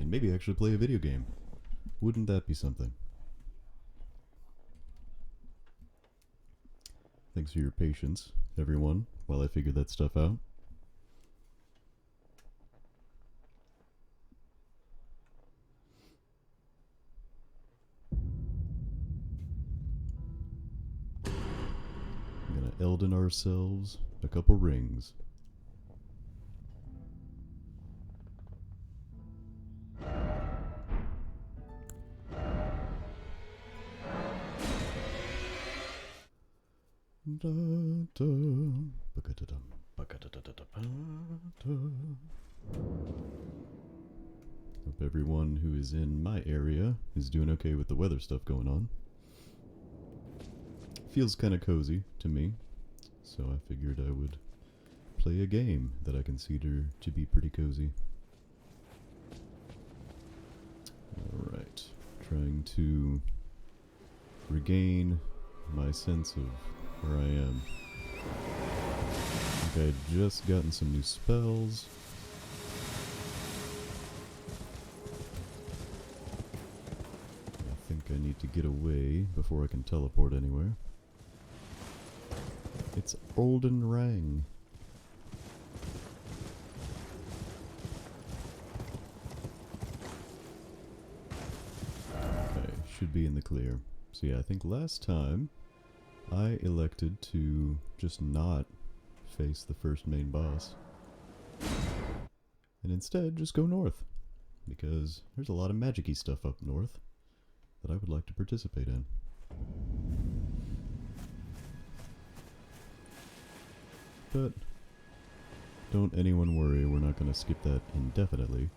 and maybe actually play a video game. Wouldn't that be something? Thanks for your patience, everyone, while I figure that stuff out. I'm gonna Elden ourselves a couple rings. Hope everyone who is in my area is doing okay with the weather stuff going on. Feels kind of cozy to me, so I figured I would play a game that I consider to be pretty cozy. Alright, trying to regain my sense of where I am. I think I had just gotten some new spells. I think I need to get away before I can teleport anywhere. It's Elden Ring. Okay, should be in the clear. So yeah, I think last time I elected to just not face the first main boss. And instead just go north. Because there's a lot of magic-y stuff up north that I would like to participate in. But don't anyone worry, we're not going to skip that indefinitely.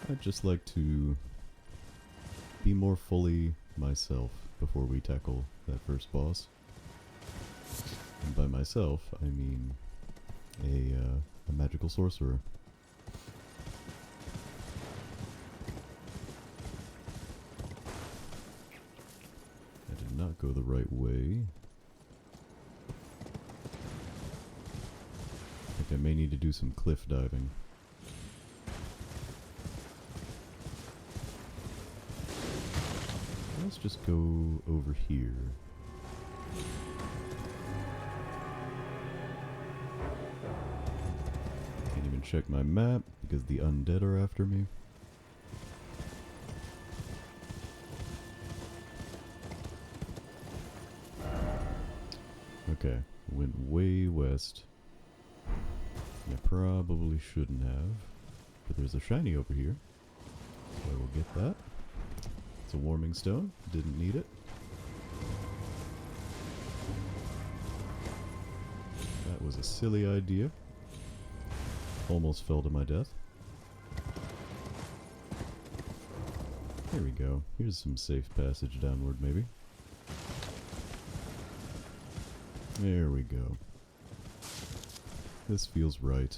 I'd just like to be more fully myself before we tackle that first boss. And by myself, I mean a magical sorcerer. I did not go the right way. I think I may need to do some cliff diving. Let's just go over here. Can't even check my map because the undead are after me. Okay, went way west. I probably shouldn't have, but there's a shiny over here, so I will get that. It's a warming stone, didn't need it. That was a silly idea. Almost fell to my death. There we go. Here's some safe passage downward, maybe. There we go. This feels right.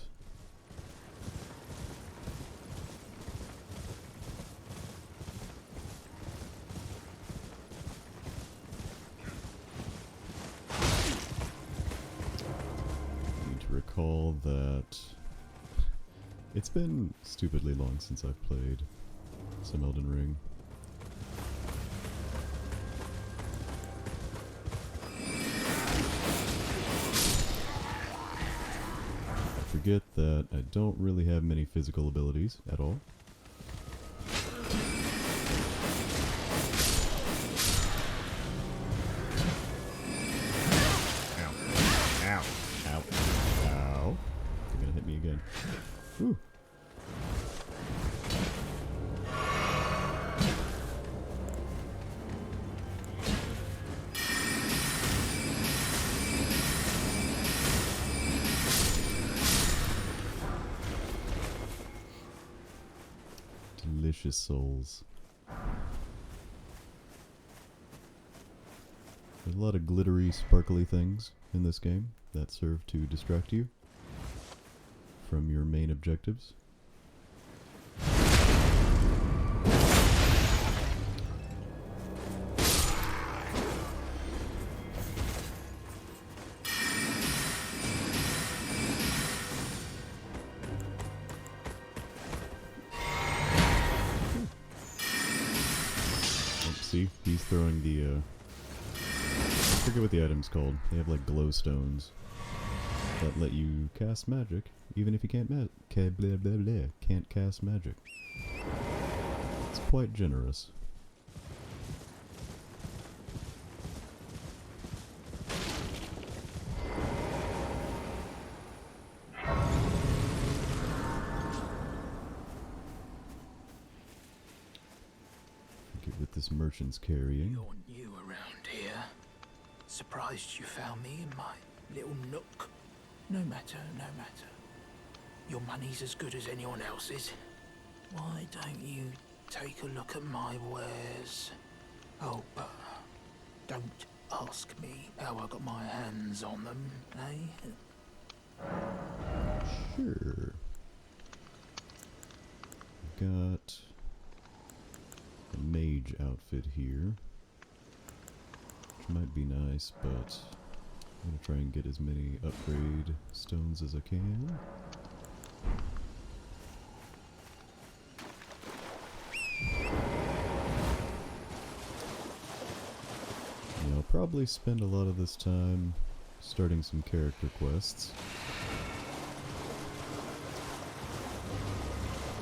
Recall that it's been stupidly long since I've played some Elden Ring. I forget that I don't really have many physical abilities at all. Ooh. Delicious souls. There's a lot of glittery, sparkly things in this game that serve to distract you from your main objectives. see, he's throwing the, I forget what the item's called. They have like glow stones that let you cast magic, even if you can't can't cast magic. It's quite generous. Forget what this merchant's carrying. You're new around here. Surprised you found me in my little nook. No matter, no matter. Your money's as good as anyone else's. Why don't you take a look at my wares? Oh, but don't ask me how I got my hands on them, eh? Sure. Got a mage outfit here, which might be nice, but I'm gonna try and get as many upgrade stones as I can. Yeah, I'll probably spend a lot of this time starting some character quests.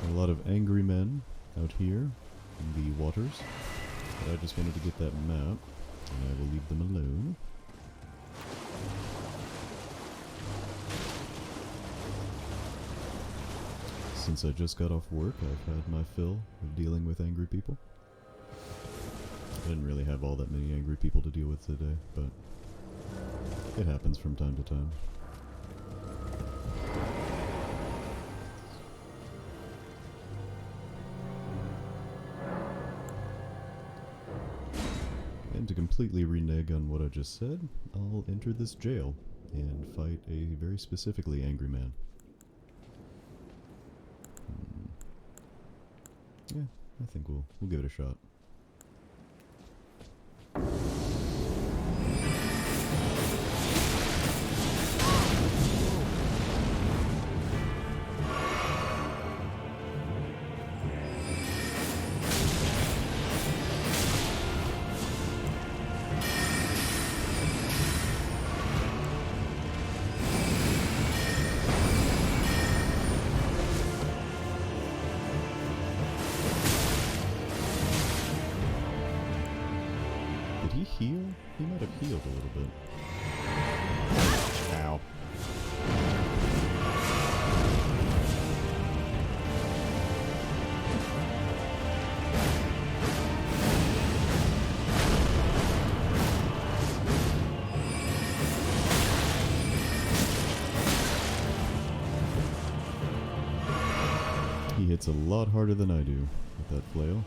A lot of angry men out here in the waters, but I just wanted to get that map, and I will leave them alone. Since I just got off work, I've had my fill of dealing with angry people. I didn't really have all that many angry people to deal with today, but it happens from time to time. And to completely renege on what I just said, I'll enter this jail and fight a very specifically angry man. Yeah, I think we'll give it a shot. Heal? He might have healed a little bit. Ow. He hits a lot harder than I do with that flail.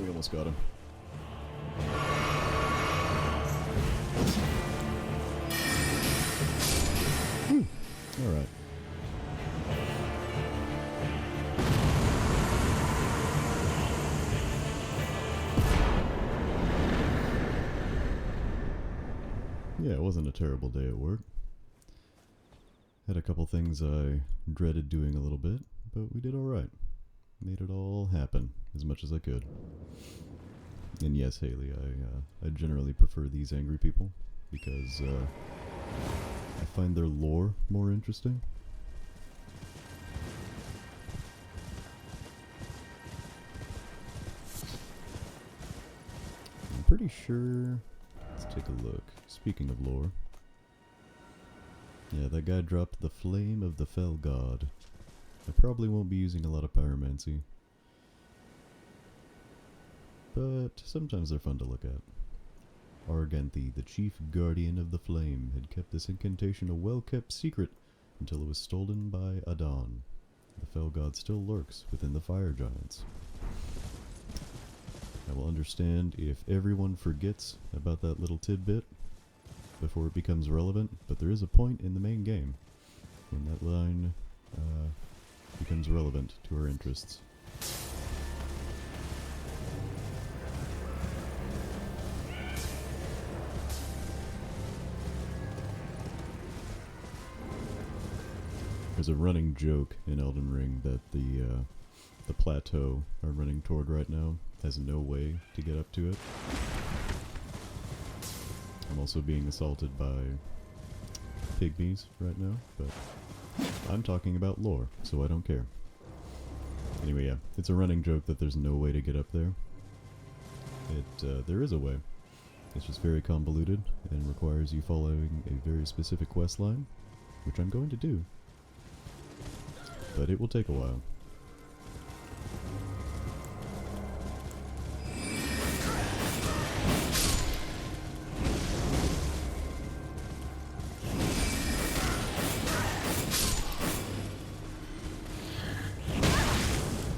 Almost got him. Alright. Yeah, it wasn't a terrible day at work. Had a couple things I dreaded doing a little bit, but we did alright. Made it all happen as much as I could. And yes, Haley, I generally prefer these angry people because I find their lore more interesting. I'm pretty sure... Let's take a look. Speaking of lore. Yeah, that guy dropped the Flame of the Fell God. I probably won't be using a lot of pyromancy, but sometimes they're fun to look at. Arganthi, the chief guardian of the flame, had kept this incantation a well-kept secret until it was stolen by Adon. The fell god still lurks within the fire giants. I will understand if everyone forgets about that little tidbit before it becomes relevant, but there is a point in the main game when that line becomes relevant to our interests. There's a running joke in Elden Ring that the plateau I'm running toward right now has no way to get up to it. I'm also being assaulted by pygmies right now, but I'm talking about lore, so I don't care. Anyway, yeah, it's a running joke that there's no way to get up there. There is a way. It's just very convoluted and requires you following a very specific quest line, which I'm going to do. But it will take a while.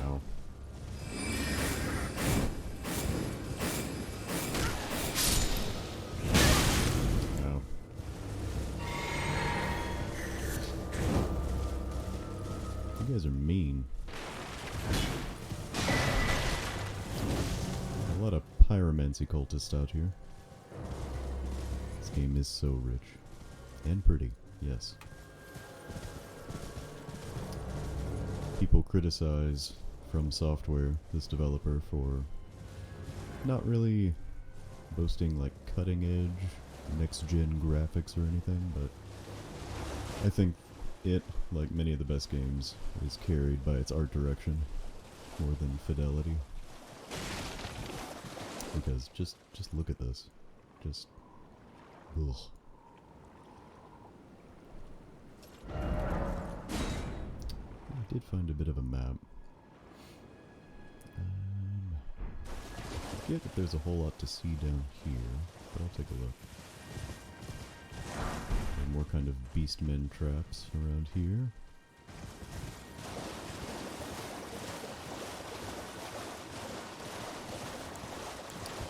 Ow. Ow. You guys are mean. A lot of pyromancy cultists out here. This game is so rich. And pretty, yes. People criticize From Software, this developer, for not really boasting like cutting edge, next gen graphics or anything, but I think it, like many of the best games, is carried by its art direction more than fidelity. Because just look at this. Just ugh. I did find a bit of a map. I forget that there's a whole lot to see down here, but I'll take a look. And more kind of beastmen traps around here.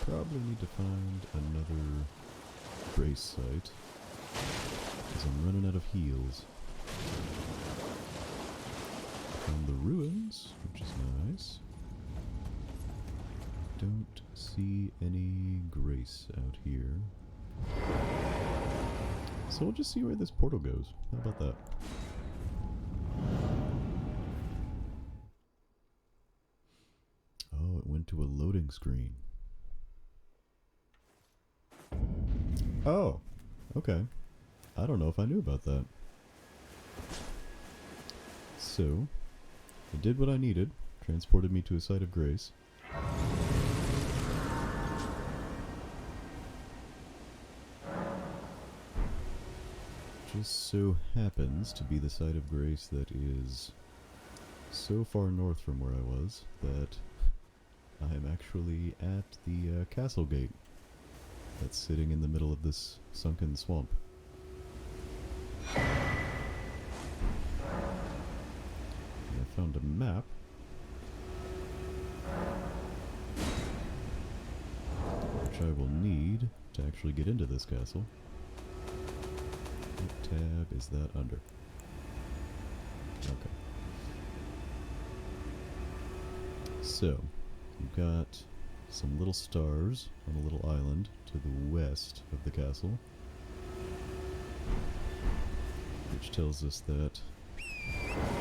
Probably need to find another brace site, because I'm running out of heals. Found the ruins, which is nice. Don't see any grace out here. So we'll just see where this portal goes. How about that? Oh, it went to a loading screen. Oh, okay. I don't know if I knew about that. So, it did what I needed. Transported me to a site of grace. Just so happens to be the site of grace that is so far north from where I was that I am actually at the castle gate that's sitting in the middle of this sunken swamp. And I found a map which I will need to actually get into this castle. What tab is that under? Okay. So, we've got some little stars on a little island to the west of the castle, which tells us that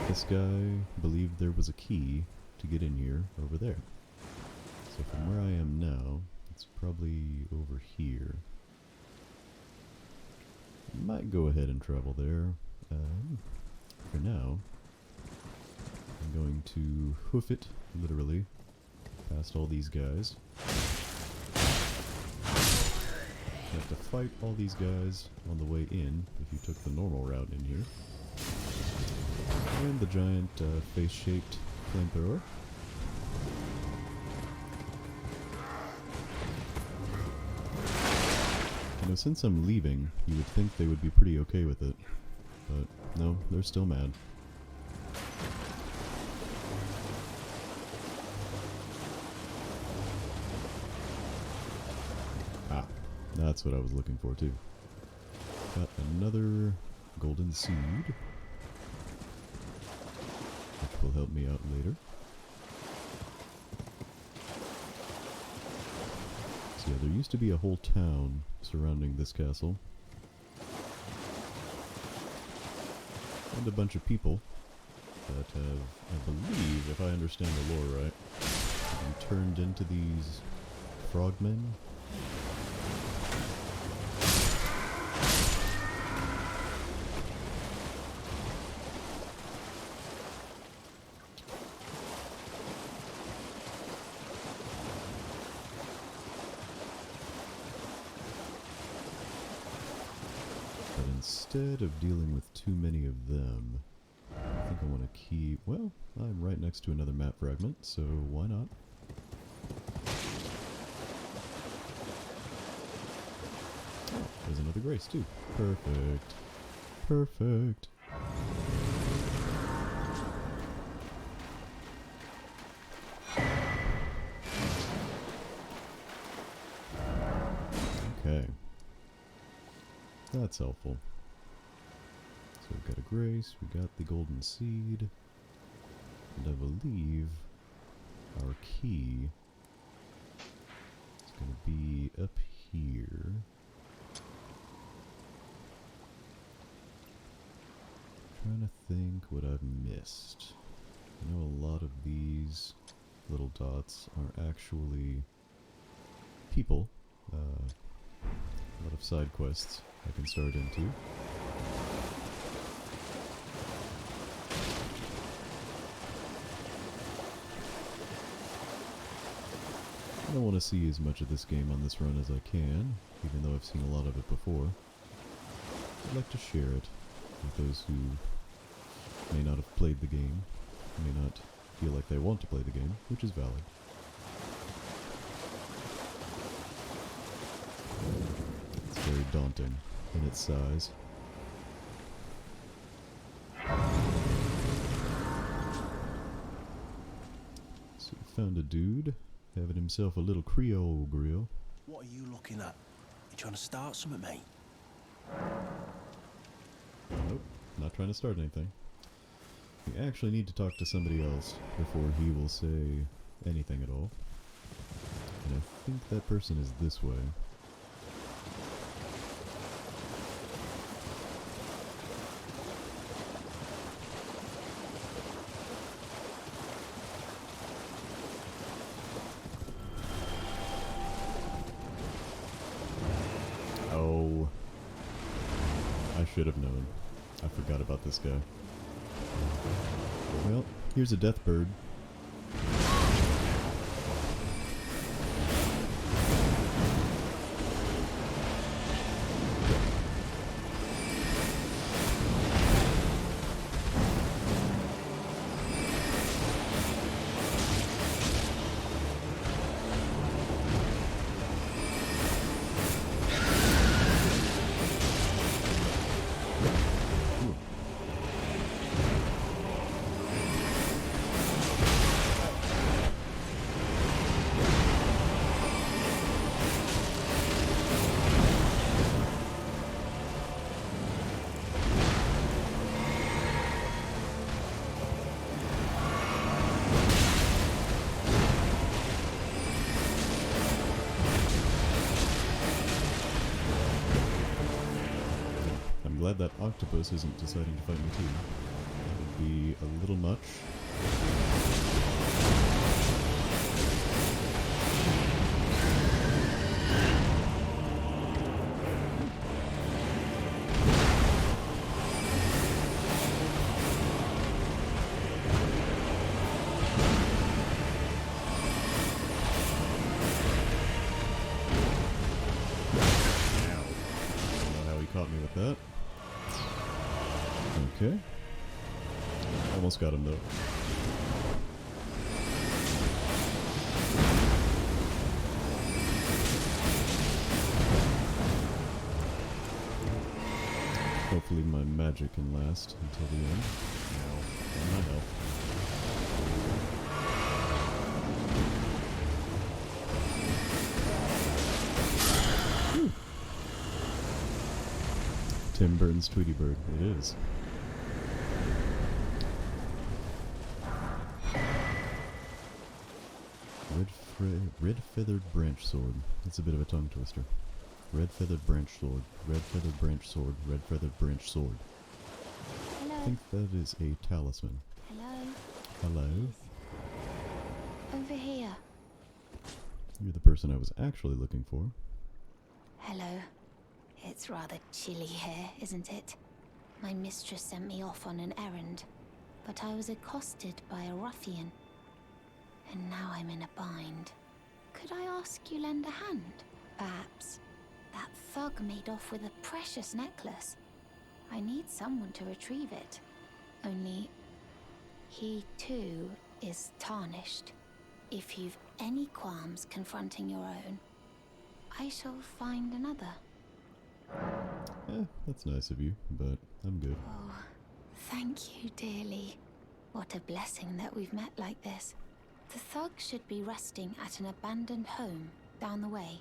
this guy believed there was a key to get in here over there. So from where I am now, it's probably over here. I might go ahead and travel there. For now, I'm going to hoof it, literally, past all these guys. You have to fight all these guys on the way in if you took the normal route in here. And the giant face-shaped flamethrower. You know, since I'm leaving, you would think they would be pretty okay with it. But no, they're still mad. Ah, that's what I was looking for too. Got another golden seed, which will help me out later. So yeah, there used to be a whole town surrounding this castle. and a bunch of people that have, I believe, if I understand the lore right, been turned into these frogmen. But instead of dealing with too many of them, I think I want to keep... Well, I'm right next to another map fragment, so why not? Oh, there's another grace too. Perfect. Perfect. Okay. That's helpful. So we've got a grace, we got the golden seed, and I believe our key is going to be up here. Trying to think what I've missed. I know a lot of these little dots are actually people. A lot of side quests I can start into. I don't want to see as much of this game on this run as I can, even though I've seen a lot of it before. I'd like to share it with those who may not have played the game, may not feel like they want to play the game, which is valid. It's very daunting in its size. So we found a dude having himself a little Creole grill. What are you looking at? You trying to start something, mate? Nope, not trying to start anything. We actually need to talk to somebody else before he will say anything at all. And I think that person is this way. Oh. I should have known. I forgot about this guy. Well, here's a death bird. Glad that octopus isn't deciding to fight me too. That would be a little much. Ow. I don't know how he caught me with that. Okay. Almost got him though. Hopefully my magic can last until the end. No, that might help. Whew. Tim Burton's Tweety Bird. It is. Red feathered branch sword. That's a bit of a tongue twister. Red feathered branch sword. Red feathered branch sword. Red feathered branch sword. Hello. I think that is a talisman. Hello? Hello? Over here. You're the person I was actually looking for. Hello. It's rather chilly here, isn't it? My mistress sent me off on an errand, but I was accosted by a ruffian. And now I'm in a bind. Could I ask you lend a hand? Perhaps. That thug made off with a precious necklace. I need someone to retrieve it. Only, he too is tarnished. If you've any qualms confronting your own, I shall find another. That's nice of you, but I'm good. Oh, thank you dearly. What a blessing that we've met like this. The thug should be resting at an abandoned home down the way.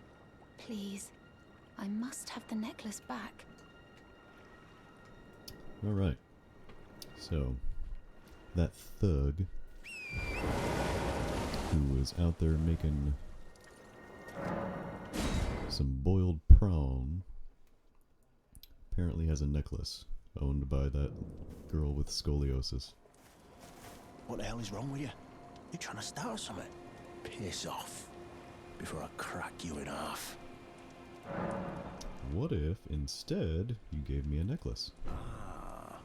Please, I must have the necklace back. Alright. So, that thug who was out there making some boiled prawn apparently has a necklace owned by that girl with scoliosis. What the hell is wrong with you? You trying to start something? Piss off before I crack you in half. What if, instead, you gave me a necklace? Ah,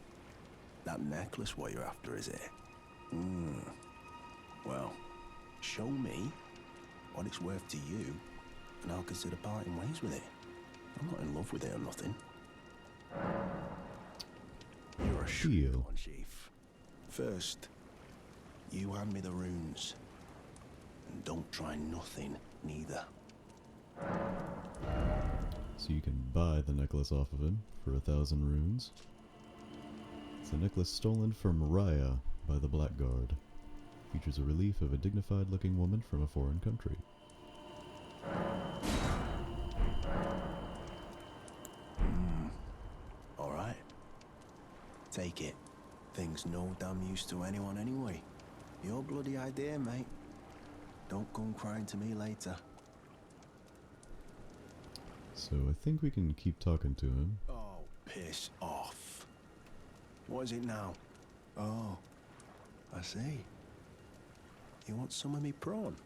that necklace what you're after, is it? Well, show me what it's worth to you, and I'll consider parting ways with it. I'm not in love with it or nothing. You're a shrewd Deal. one, Chief. First, you hand me the runes. And don't try nothing, neither. So you can buy the necklace off of him for 1,000 runes. It's a necklace stolen from Raya by the Blackguard. Features a relief of a dignified-looking woman from a foreign country. Alright. Take it. Thing's no damn use to anyone anyway. Your bloody idea, mate. Don't come crying to me later. So I think we can keep talking to him. Oh, piss off. What is it now? Oh, I see. You want some of me prawn?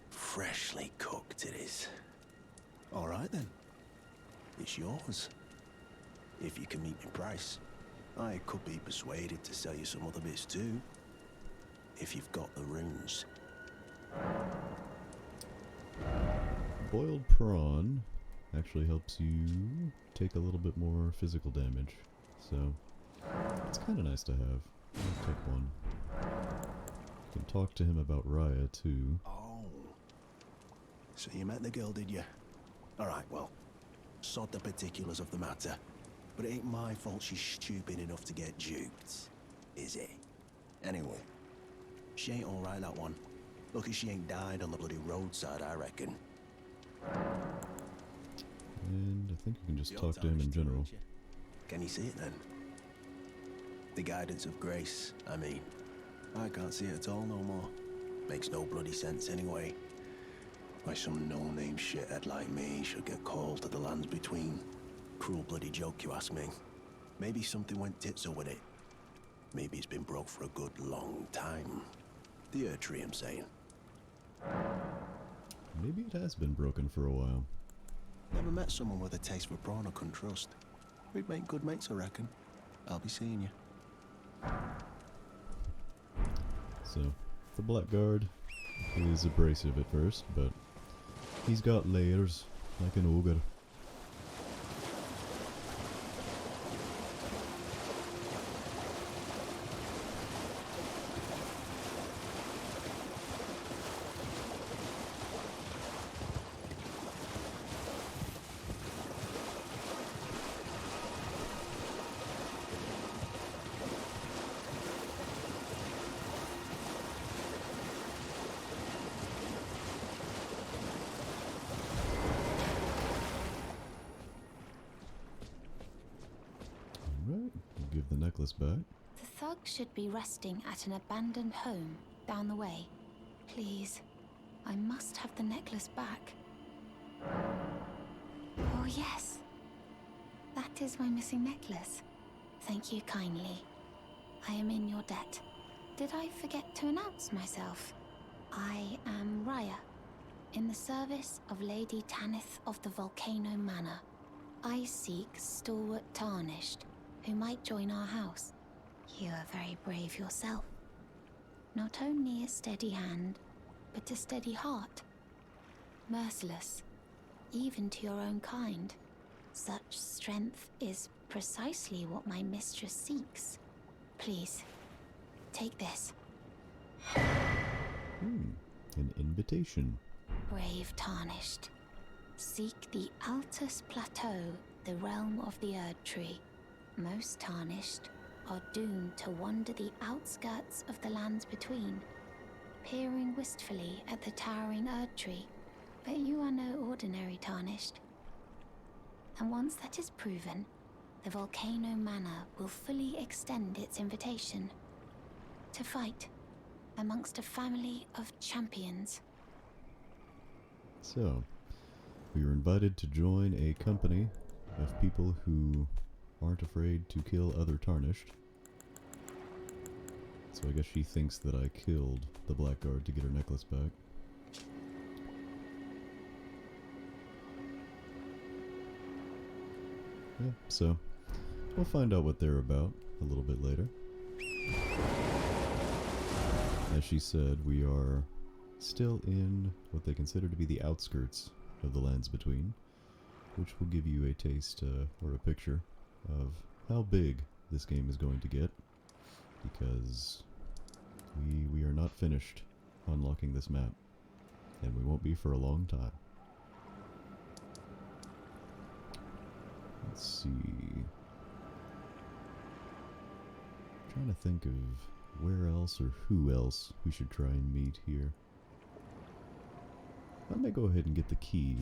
Freshly cooked it is. All right then. It's yours. If you can meet me price. I could be persuaded to sell you some other bits too. If you've got the runes. Boiled prawn actually helps you take a little bit more physical damage. So, it's kind of nice to have. I'll take one. You can talk to him about Raya too. Oh. So you met the girl, did you? Alright, well, sod the particulars of the matter. But it ain't my fault she's stupid enough to get duped, is it? Anyway, she ain't alright, that one. Lucky she ain't died on the bloody roadside, I reckon. And I think you can just Your talk to him time's in done, general. ain't you? Can you see it then? The guidance of grace, I mean. I can't see it at all no more. Makes no bloody sense anyway. Why some no-name shithead like me should get called to the lands between. Cruel bloody joke, you ask me. Maybe something went tits up with it. Maybe it's been broke for a good long time. The earth tree, I'm saying. Maybe it has been broken for a while. Never met someone with a taste for prawn I couldn't trust. We'd make good mates, I reckon. I'll be seeing you. So, the Blackguard is abrasive at first, but he's got layers like an ogre. Alright, we'll give the necklace back. The thug should be resting at an abandoned home down the way. Please, I must have the necklace back. Oh yes, that is my missing necklace. Thank you kindly. I am in your debt. Did I forget to announce myself? I am Raya, in the service of Lady Tanith of the Volcano Manor. I seek stalwart Tarnished, who might join our house. You are very brave yourself. Not only a steady hand, but a steady heart. Merciless, even to your own kind. Such strength is precisely what my mistress seeks. Please, take this. An invitation. Brave Tarnished. Seek the Altus Plateau, the realm of the Erd Tree. Most Tarnished are doomed to wander the outskirts of the lands between, peering wistfully at the towering Erd Tree. But you are no ordinary Tarnished. And once that is proven, the Volcano Manor will fully extend its invitation to fight amongst a family of champions. So, we were invited to join a company of people who aren't afraid to kill other Tarnished. So I guess she thinks that I killed the Blackguard to get her necklace back. Yeah, so we'll find out what they're about a little bit later. As she said, we are still in what they consider to be the outskirts of the lands between, which will give you a taste or a picture of how big this game is going to get, because we are not finished unlocking this map, and we won't be for a long time. Let's see. I'm trying to think of where else or who else we should try and meet here. I may go ahead and get the key.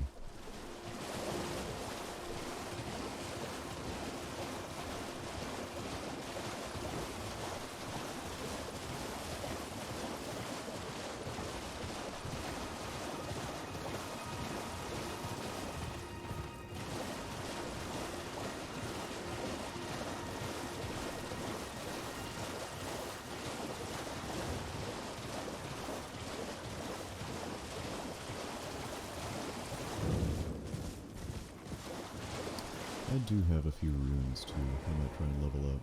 I do have a few runes too. I might try and level up.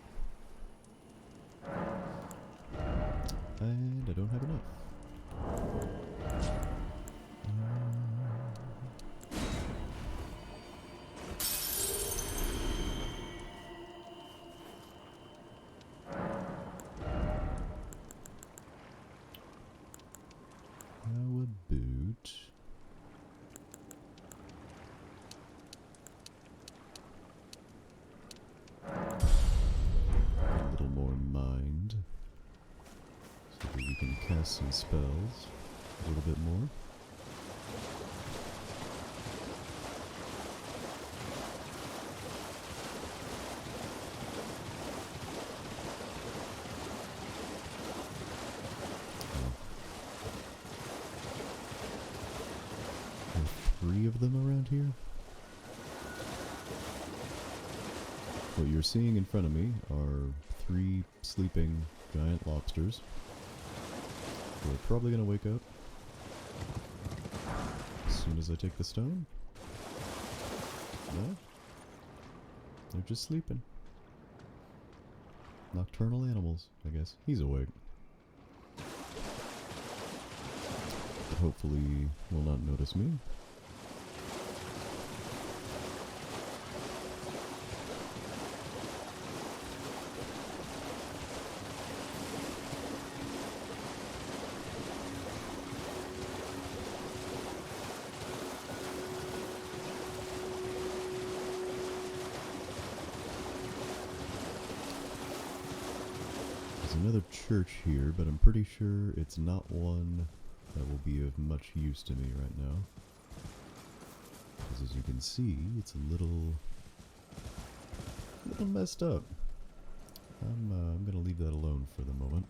And I don't have enough. How about... a little more mind, so that we can cast some spells a little bit more. There are 3 of them around here. What you're seeing in front of me are 3 sleeping giant lobsters. They're probably gonna wake up as soon as I take the stone. No? They're just sleeping. Nocturnal animals, I guess. He's awake. But hopefully will not notice me. There's another church here, but I'm pretty sure it's not one that will be of much use to me right now. Because as you can see, it's a little messed up. I'm gonna leave that alone for the moment.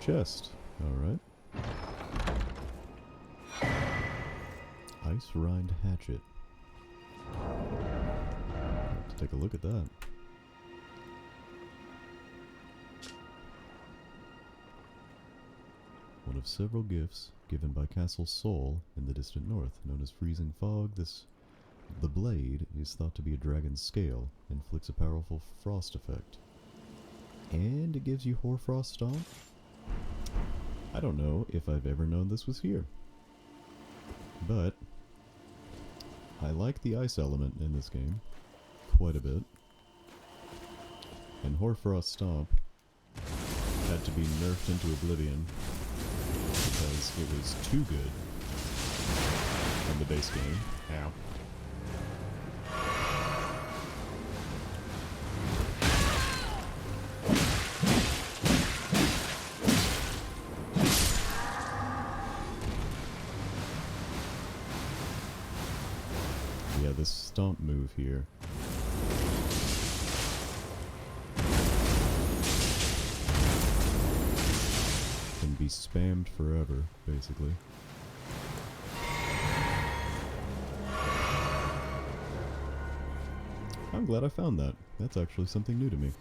chest. Alright. Ice rind hatchet. Let's take a look at that. One of several gifts given by Castle Sol in the distant north, known as Freezing Fog. The blade is thought to be a dragon's scale, inflicts a powerful frost effect. And it gives you Hoarfrost Stomp? I don't know if I've ever known this was here. But I like the ice element in this game quite a bit. And Hoarfrost Stomp had to be nerfed into oblivion because it was too good in the base game. Ow. Yeah, this stomp move here. Can be spammed forever, basically. I'm glad I found that. That's actually something new to me.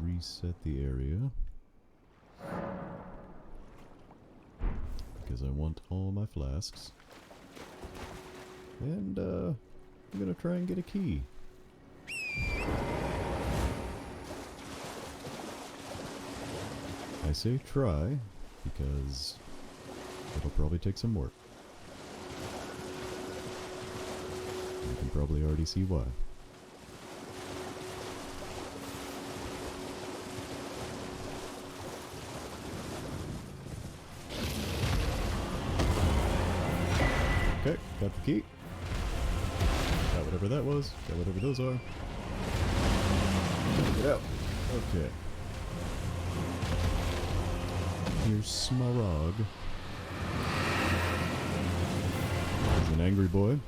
Reset the area because I want all my flasks, and I'm gonna try and get a key. I say try because it'll probably take some work. You can probably already see why. Okay, got the key. Got whatever that was. Got whatever those are. Get out. Okay. Here's Smaragd. He's an angry boy.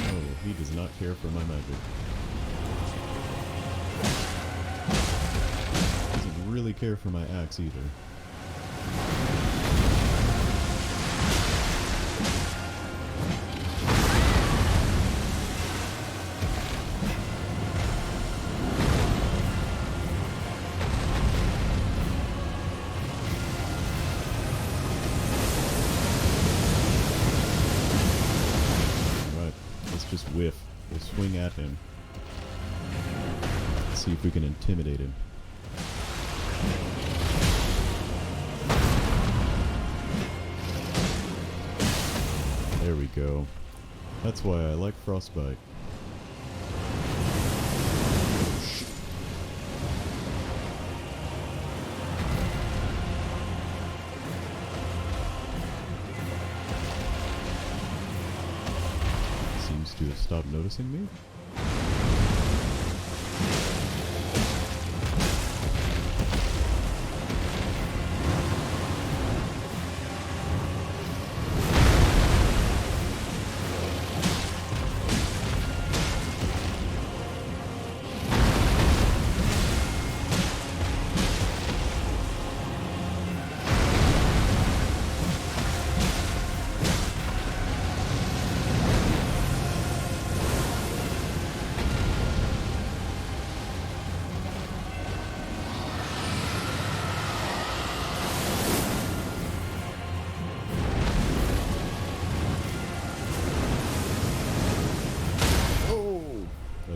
Oh, he does not care for my magic. Really care for my axe either. Alright, let's just whiff. We'll swing at him. See if we can intimidate him. There we go. That's why I like Frostbite. Seems to have stopped noticing me.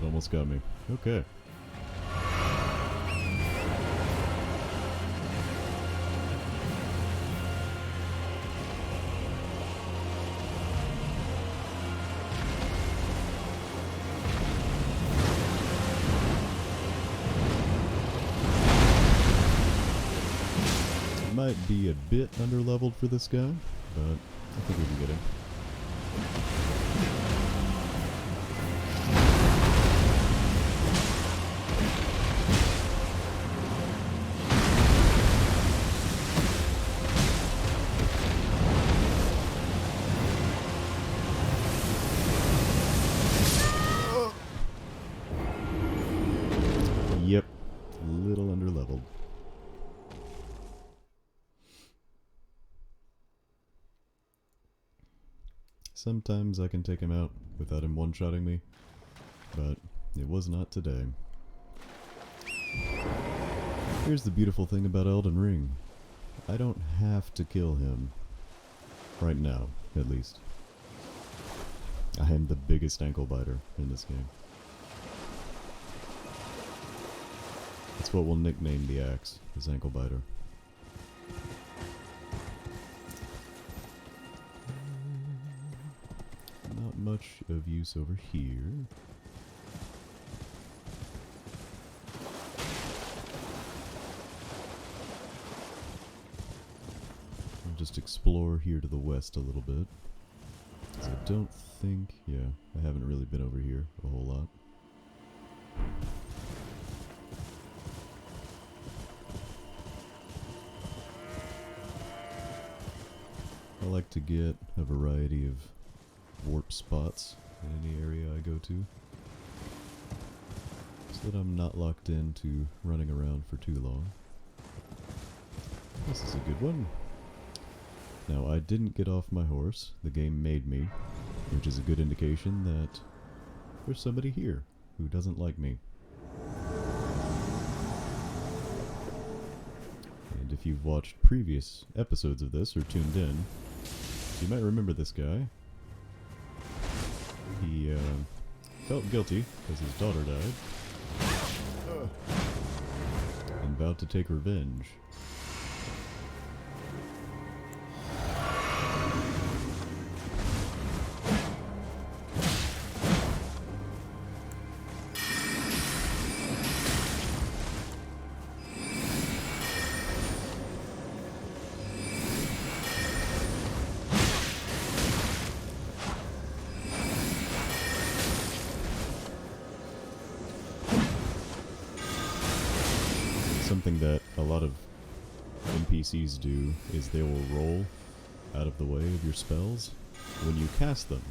Almost got me. Okay. Might be a bit underleveled for this guy, but I think we can get him. Yep, a little underleveled. Sometimes I can take him out without him one-shotting me, but it was not today. Here's the beautiful thing about Elden Ring. I don't have to kill him. Right now, at least. I am the biggest ankle biter in this game. That's what we'll nickname the axe, is ankle biter. Not much of use over here. I'll just explore here to the west a little bit. 'Cause I don't think, yeah, I haven't really been over here a whole lot. I like to get a variety of warp spots in any area I go to, so that I'm not locked into running around for too long. This is a good one. Now, I didn't get off my horse. The game made me, which is a good indication that there's somebody here who doesn't like me. And if you've watched previous episodes of this or tuned in, you might remember this guy. He felt guilty because his daughter died and vowed to take revenge. Something that a lot of NPCs do is they will roll out of the way of your spells when you cast them.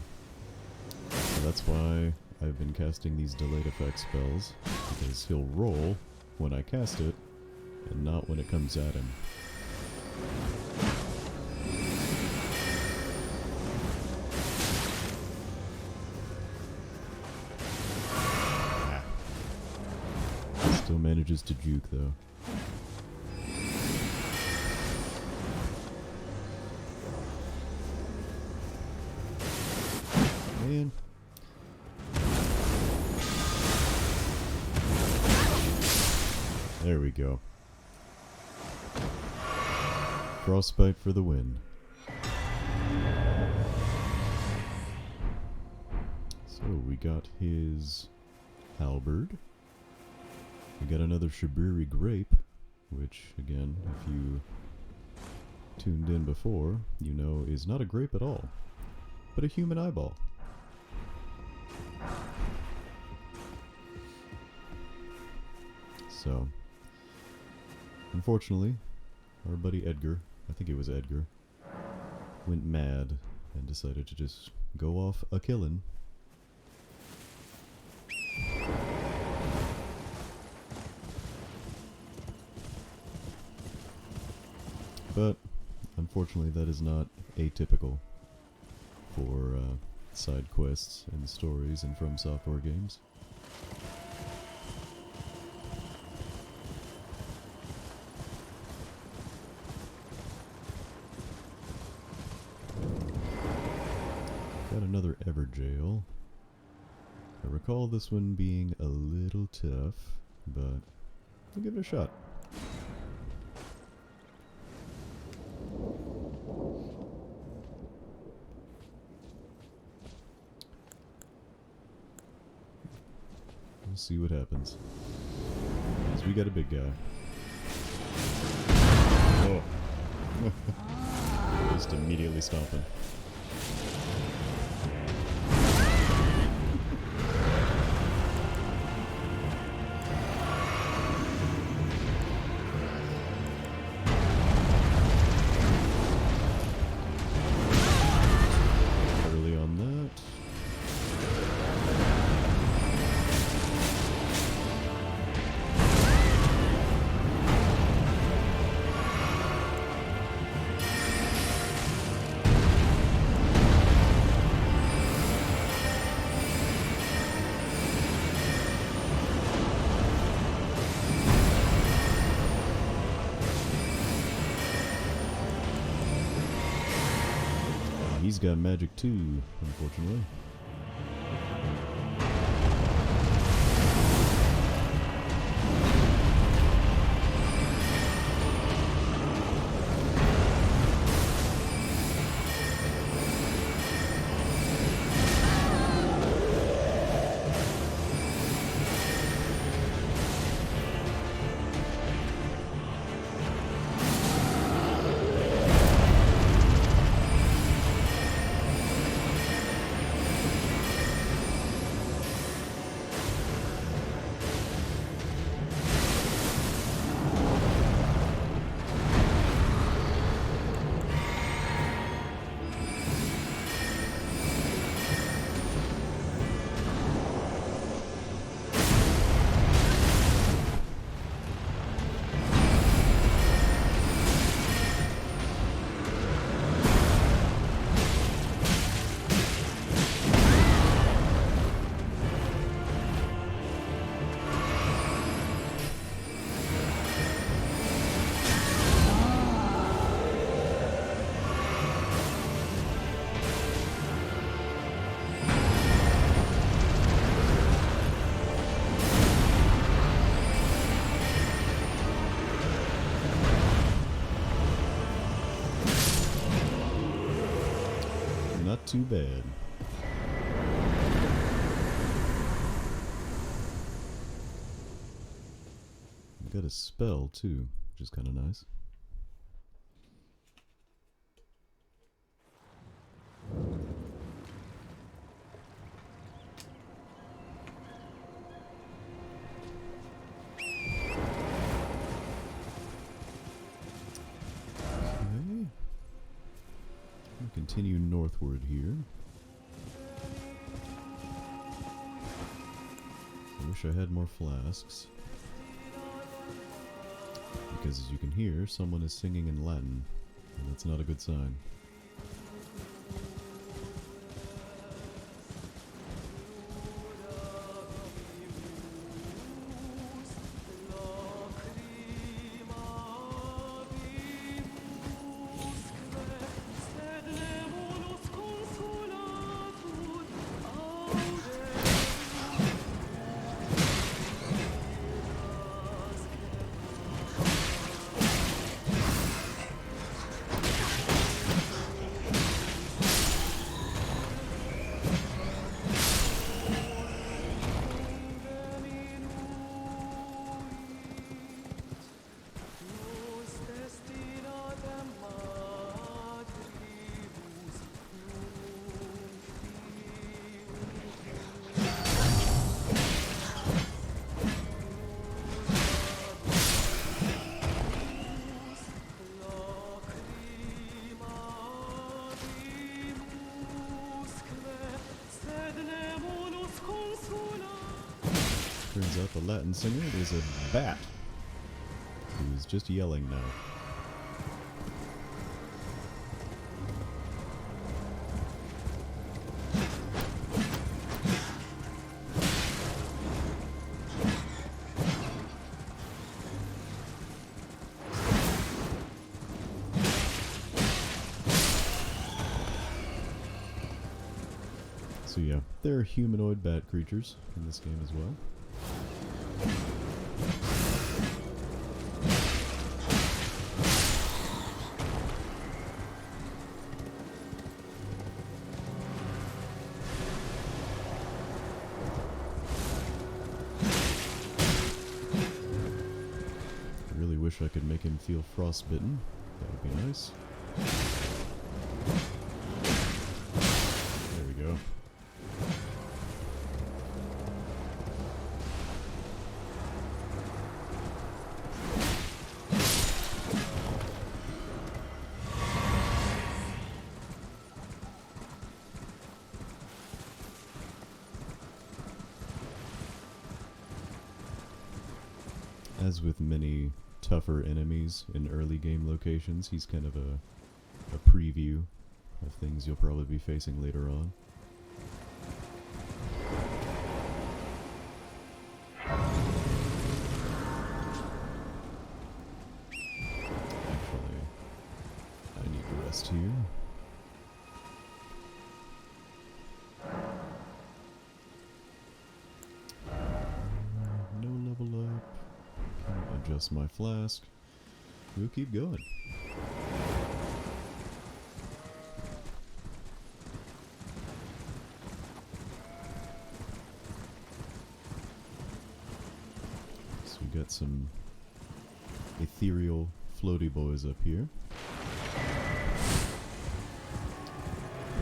So that's why I've been casting these delayed effect spells, because he'll roll when I cast it and not when it comes at him. Still manages to juke though. Man. There we go. Frostbite for the win. So we got his halberd. We got another Shibriri grape, which, again, if you tuned in before, you know is not a grape at all, but a human eyeball. So, unfortunately, our buddy Edgar, I think it was Edgar, went mad and decided to just go off a-killin'. But, unfortunately, that is not atypical for side quests and stories in From Software games. Got another Everjail. I recall this one being a little tough, but we'll give it a shot. We'll see what happens. Because we got a big guy. Oh. Just immediately stomping. He's got magic too, unfortunately. Not too bad. Got a spell too, which is kind of nice. Continue northward here. I wish I had more flasks. Because as you can hear, someone is singing in Latin, and that's not a good sign. Turns out the Latin singer is a bat who's just yelling now. So yeah, there are humanoid bat creatures in this game as well. I really wish I could make him feel frostbitten. That would be nice. There we go. As with many tougher enemies in early game locations, he's kind of a preview of things you'll probably be facing later on. Actually, I need to rest here. adjust my flask. We'll keep going. So we got some ethereal floaty boys up here.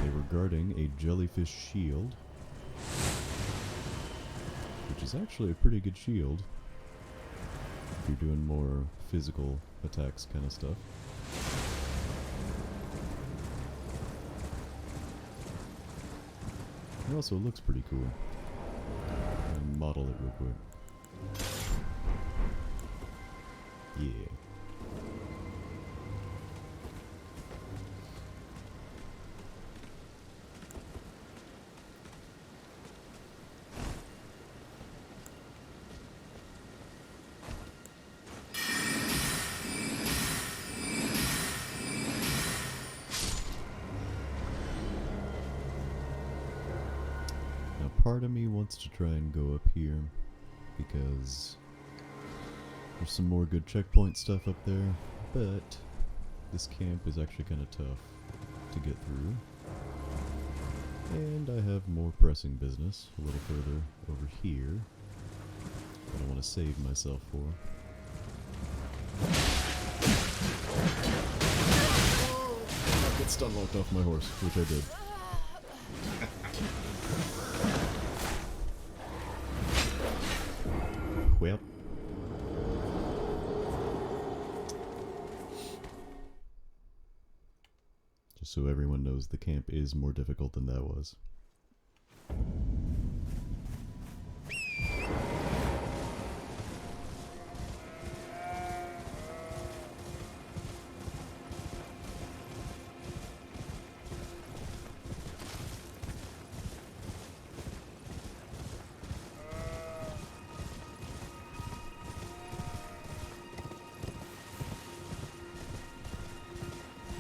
They were guarding a jellyfish shield, which is actually a pretty good shield if you're doing more physical attacks kind of stuff. It also looks pretty cool. I'll model it real quick. Yeah. Now part of me wants to try and go up here because there's some more good checkpoint stuff up there, but this camp is actually kind of tough to get through. And I have more pressing business a little further over here that I want to save myself for. I get stun locked off my horse, which I did. Well. Just so everyone knows, the camp is more difficult than that was.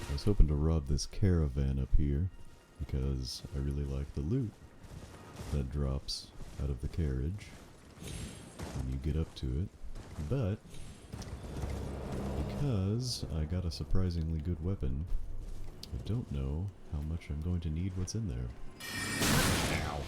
I was hoping to rob this caravan up here because I really like the loot that drops out of the carriage when you get up to it, but because I got a surprisingly good weapon, I don't know how much I'm going to need what's in there. Ow.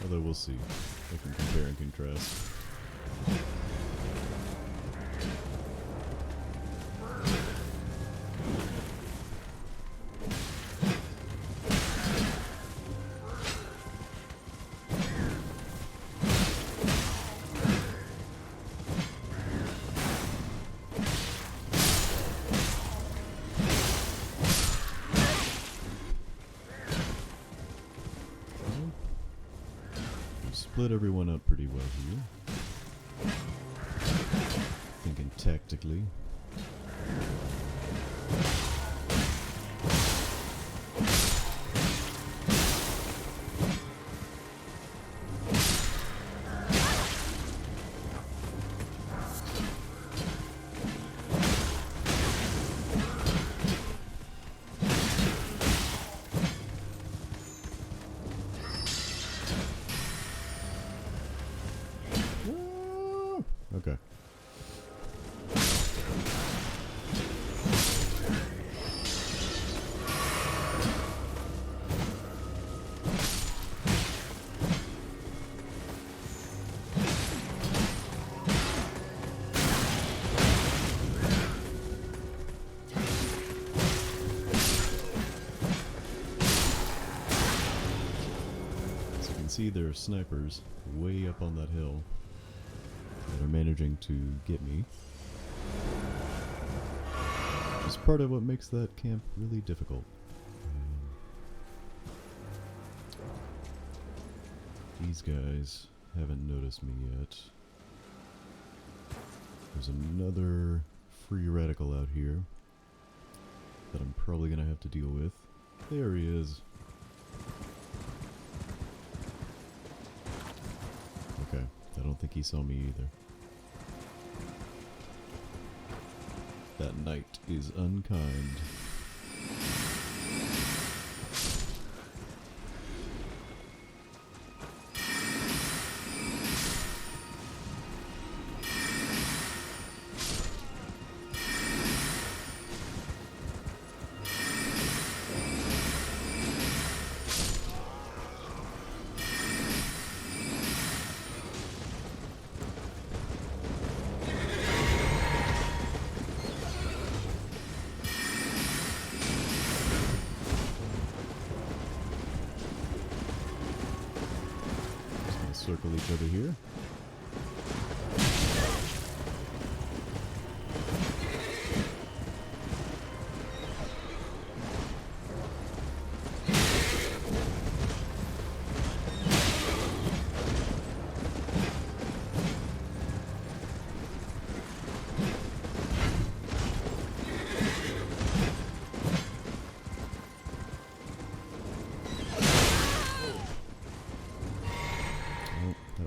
Although we'll see. I can compare and contrast. Split everyone up pretty well here. Thinking tactically. Okay. As you can see, there are snipers way up on that hill that are managing to get me. Which is part of what makes that camp really difficult. These guys haven't noticed me yet. There's another free radical out here that I'm probably gonna have to deal with. There he is. Okay, I don't think he saw me either. That knight is unkind. Circle each other here.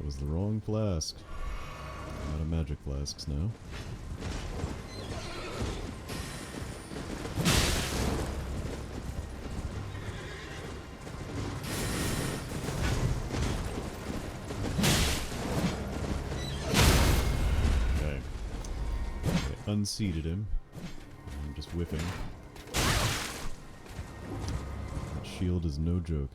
Was the wrong flask. I'm out of magic flasks now. Okay. I unseated him. I'm just whiffing. That shield is no joke.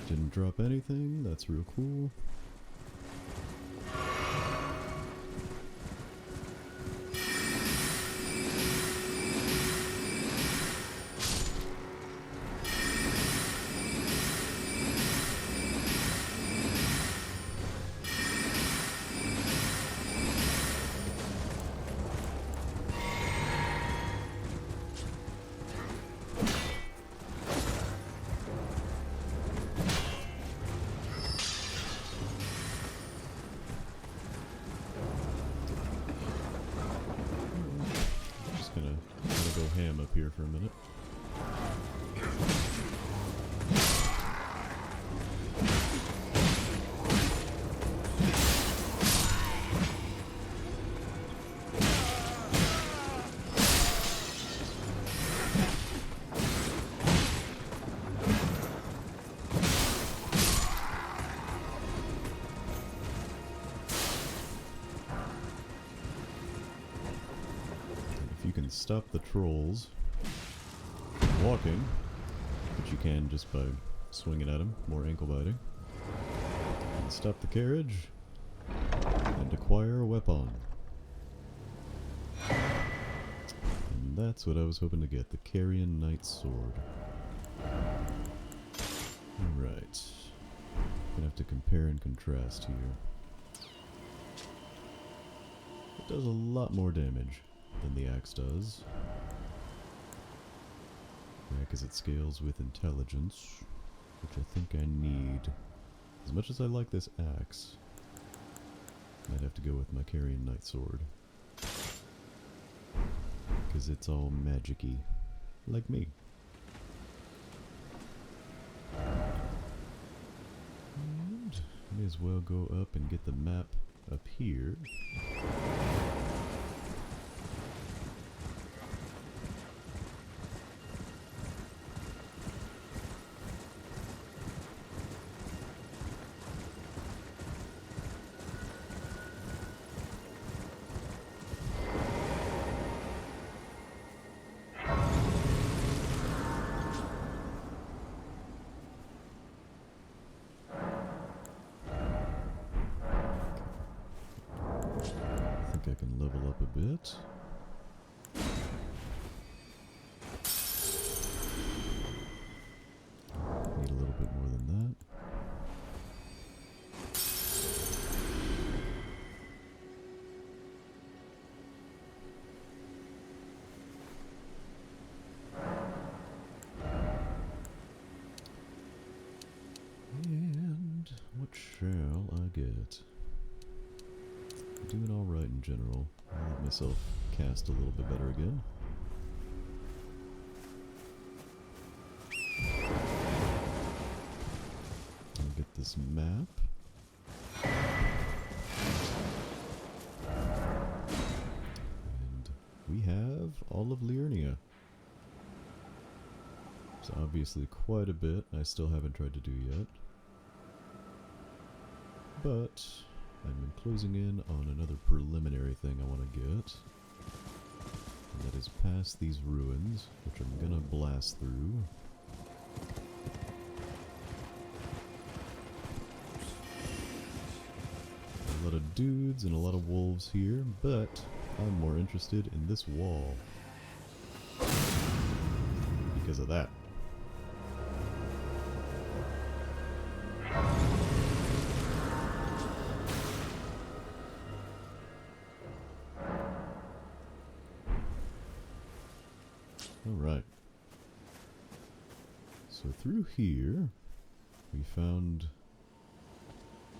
Didn't drop anything, that's real cool. Ham up here for a minute. You can stop the trolls walking, which you can just by swinging at them, more ankle biting. And stop the carriage and acquire a weapon. And that's what I was hoping to get, the Carrion Knight's Sword. Alright. Gonna have to compare and contrast here. It does a lot more damage than the axe does. Yeah, because it scales with intelligence, which I think I need. As much as I like this axe, I'd have to go with my Carrion Knight Sword. Because it's all magic-y, like me. And may as well go up and get the map up here. I can level up a bit. Need a little bit more than that. shall I get? Doing alright in general. I'll let myself cast a little bit better again. I'll get this map. And we have all of Liurnia. It's obviously quite a bit I still haven't tried to do yet. But I'm closing in on another preliminary thing I want to get. And that is past these ruins, which I'm gonna blast through. A lot of dudes and a lot of wolves here, but I'm more interested in this wall. Because of that. Alright. So through here, we found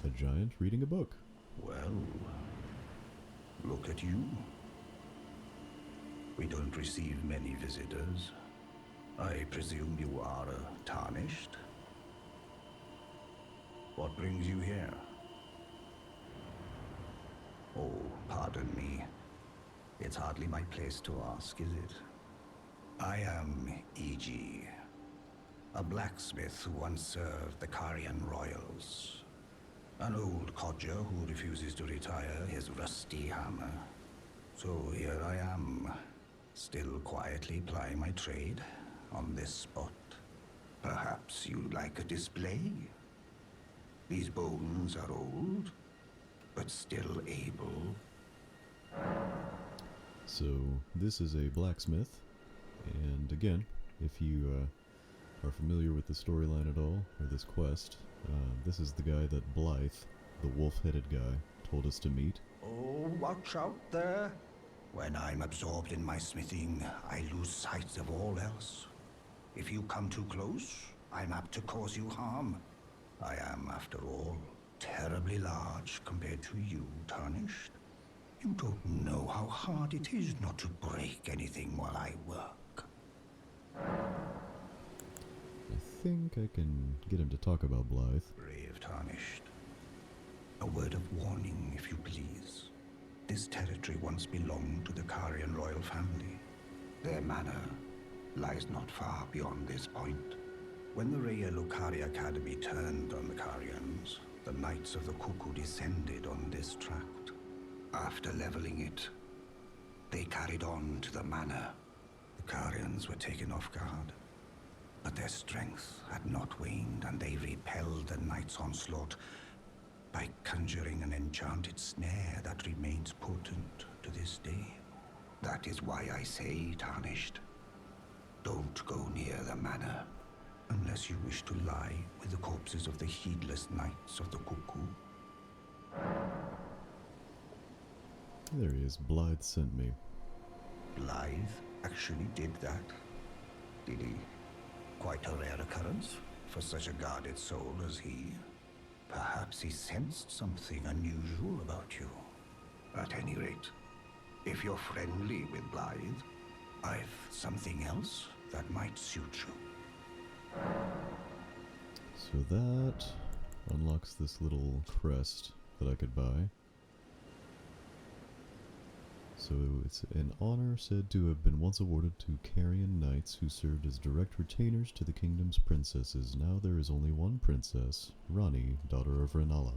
a giant reading a book. Well, look at you. We don't receive many visitors. I presume you are tarnished? What brings you here? Oh, pardon me. It's hardly my place to ask, is it? I am E.G., a blacksmith who once served the Carian royals. An old codger who refuses to retire his rusty hammer. So here I am, still quietly plying my trade on this spot. Perhaps you'd like a display? These bones are old, but still able. So this is a blacksmith, and again, if you are familiar with the storyline at all, or this quest, this is the guy that Blythe, the wolf-headed guy, told us to meet. Oh, watch out there. When I'm absorbed in my smithing, I lose sight of all else. If you come too close, I'm apt to cause you harm. I am, after all, terribly large compared to you, Tarnished. You don't know how hard it is not to break anything while I work. I think I can get him to talk about Blythe. Brave Tarnished. A word of warning, if you please. This territory once belonged to the Carian royal family. Their manor lies not far beyond this point. When the Raya Lucari Academy turned on the Carians, the Knights of the Cuckoo descended on this tract. After leveling it, they carried on to the manor. The Carians were taken off guard, but their strength had not waned, and they repelled the Knights' onslaught by conjuring an enchanted snare that remains potent to this day. That is why I say, Tarnished, don't go near the manor unless you wish to lie with the corpses of the heedless Knights of the Cuckoo. There he is. Blythe sent me. Blythe actually did that, did he? Quite a rare occurrence for such a guarded soul as he. Perhaps he sensed something unusual about you. At any rate, if you're friendly with Blythe, I've something else that might suit you. So that unlocks this little crest that I could buy. So it's an honor said to have been once awarded to Carian knights who served as direct retainers to the kingdom's princesses. Now there is only one princess, Rani, daughter of Renala.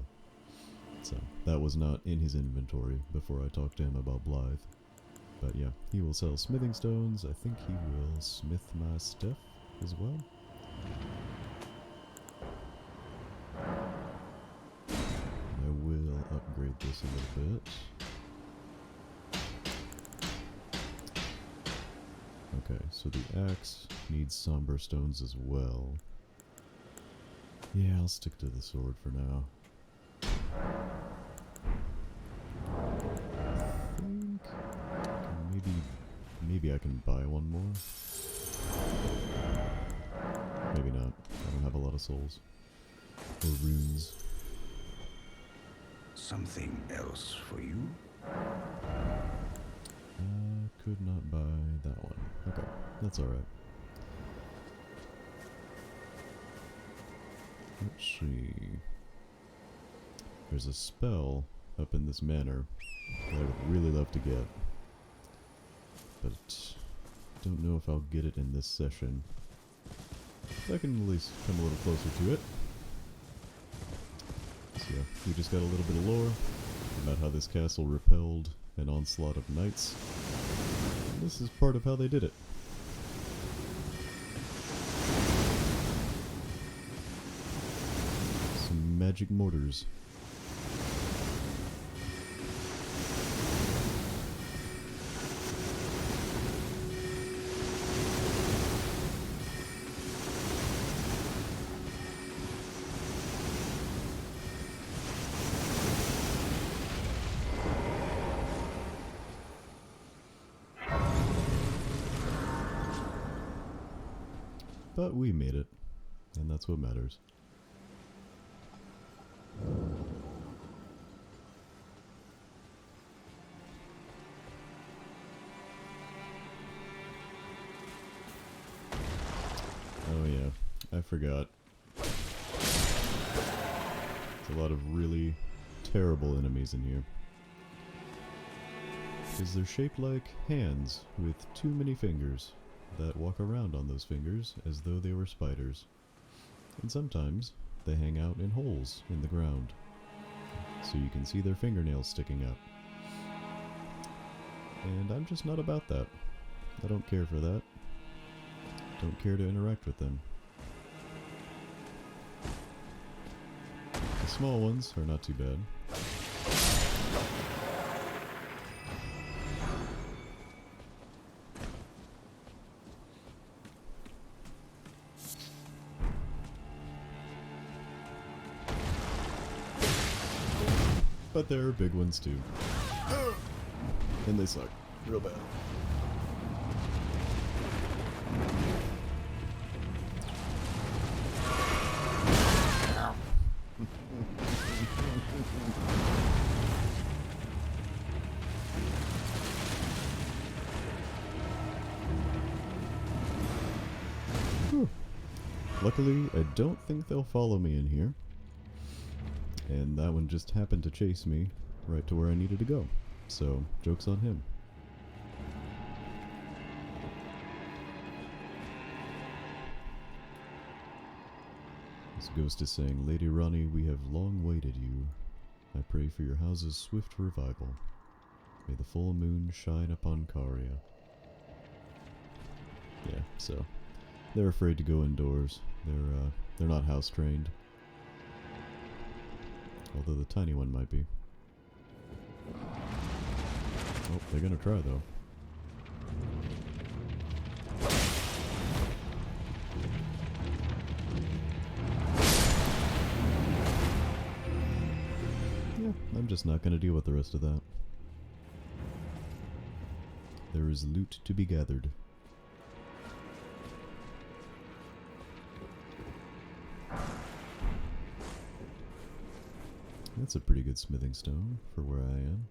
So that was not in his inventory before I talked to him about Blythe. But yeah, he will sell smithing stones. I think he will smith my stuff as well. I will upgrade this a little bit. Okay, so the axe needs somber stones as well. Yeah, I'll stick to the sword for now. I think maybe I can buy one more. Maybe not. I don't have a lot of souls or runes. something else for you? Could not buy that one. Okay, that's alright. Let's see. There's a spell up in this manor that I would really love to get. But don't know if I'll get it in this session. I can at least come a little closer to it. So yeah, we just got a little bit of lore about how this castle repelled an onslaught of knights. And this is part of how they did it. Some magic mortars. But we made it, and that's what matters. Oh yeah, I forgot. There's a lot of really terrible enemies in here. Because they're shaped like hands with too many fingers that walk around on those fingers as though they were spiders. And sometimes they hang out in holes in the ground, so you can see their fingernails sticking up. And I'm just not about that. I don't care for that. Don't care to interact with them. The small ones are not too bad. But there are big ones too. And they suck real bad. Whew. Luckily, I don't think they'll follow me in here. And that one just happened to chase me right to where I needed to go. So, joke's on him. This ghost is saying, Lady Ronnie, we have long waited you. I pray for your house's swift revival. May the full moon shine upon Caria. Yeah, so they're afraid to go indoors. They're not house trained. Although the tiny one might be. Oh, they're gonna try though. Yeah, I'm just not gonna deal with the rest of that. There is loot to be gathered. That's a pretty good smithing stone for where I am.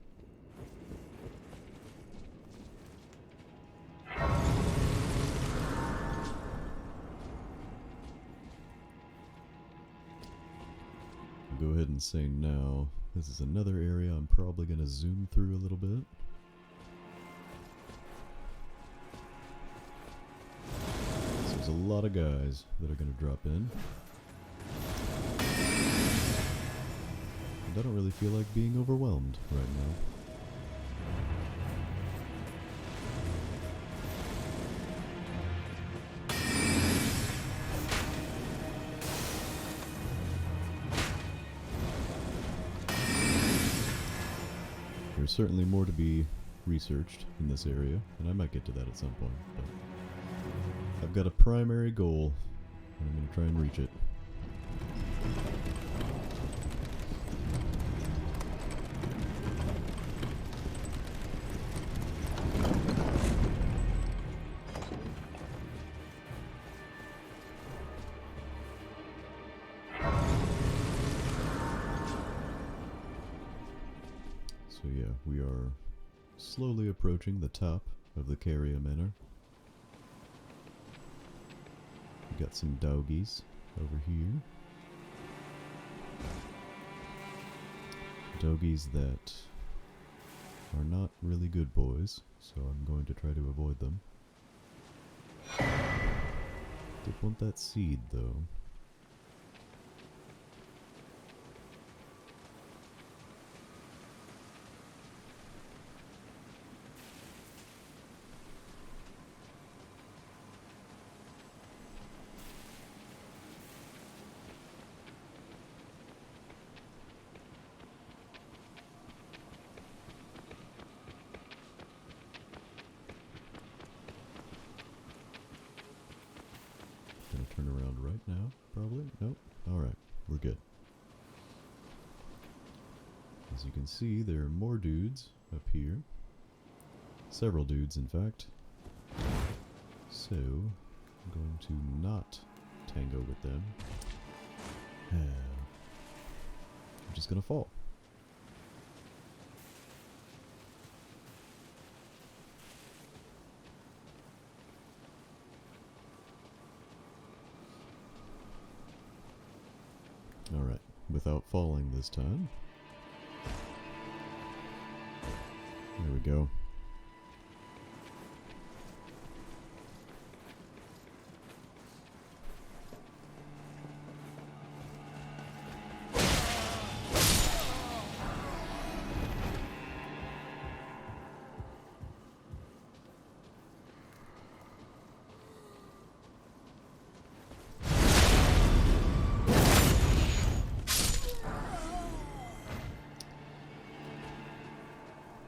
I'll go ahead and say now, this is another area I'm probably going to zoom through a little bit. So there's a lot of guys that are going to drop in. I don't really feel like being overwhelmed right now. There's certainly more to be researched in this area, and I might get to that at some point, but I've got a primary goal, and I'm going to try and reach it. So yeah, we are slowly approaching the top of the Carrier Manor. We got some doggies over here. Doggies that are not really good boys, so I'm going to try to avoid them. Did want that seed, though. Gonna turn around right now, probably? Nope. Alright, we're good. As you can see, there are more dudes up here. Several dudes, in fact. So, I'm going to not tango with them. I'm just gonna fall. Alright, without falling this time. There we go.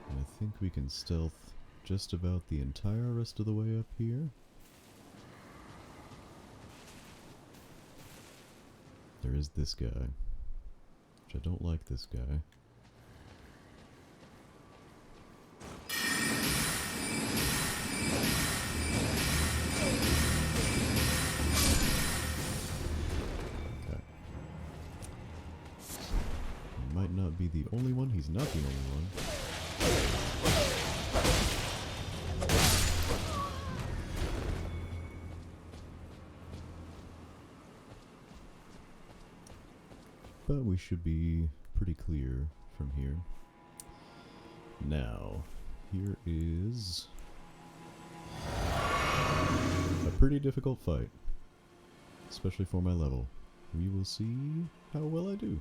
I think we can stealth just about the entire rest of the way up here. There is this guy, which I don't like this guy. Okay. He might not be the only one, he's not the only one. But we should be pretty clear from here. Now, here is a pretty difficult fight, especially for my level. We will see how well I do.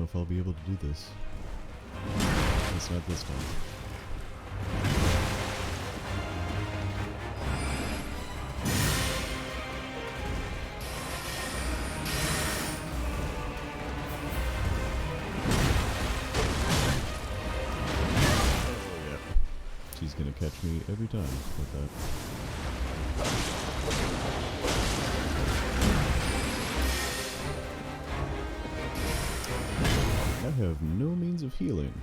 If I'll be able to do this. It's not this time. Oh yeah. She's gonna catch me every time with that. I have no means of healing.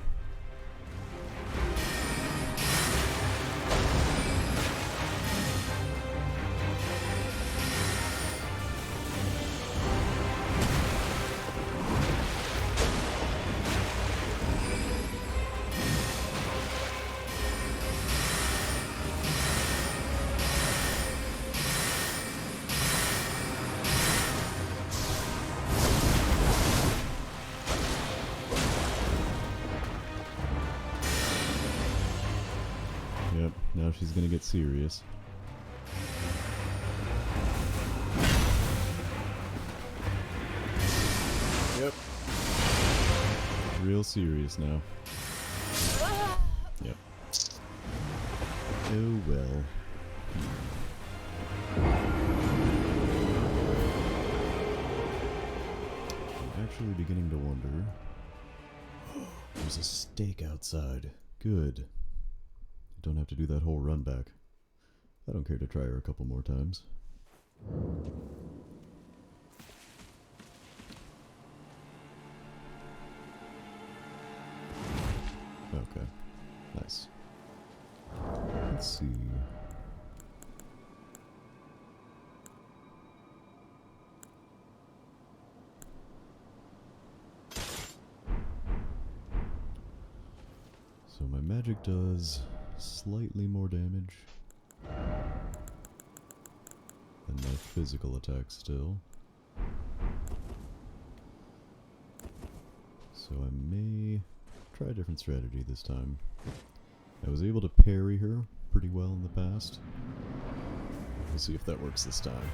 Yep, now she's gonna get serious. Yep. Real serious now. Yep. Oh well. I'm actually beginning to wonder. There's a stake outside. Good. Don't have to do that whole run back. I don't care to try her a couple more times. Okay. Nice. Let's see. So my magic does slightly more damage than my physical attack still. So I may try a different strategy this time. I was able to parry her pretty well in the past. We'll see if that works this time.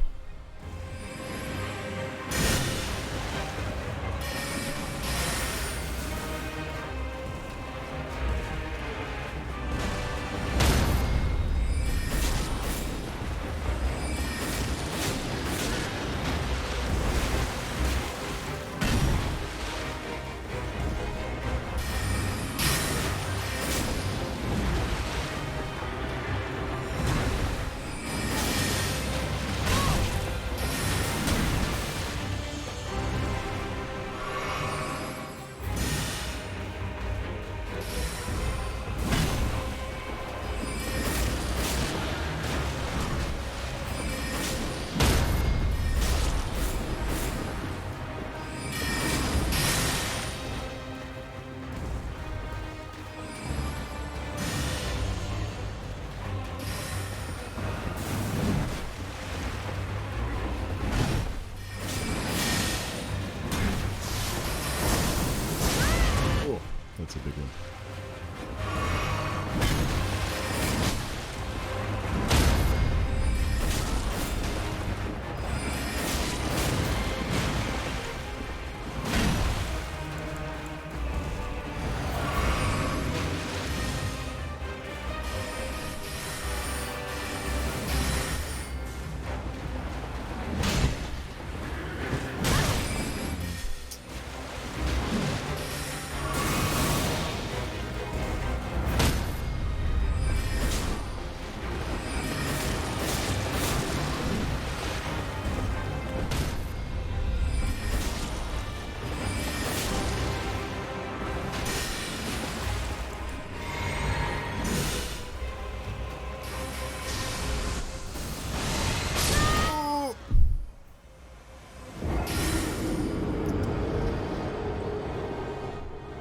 That's a big one.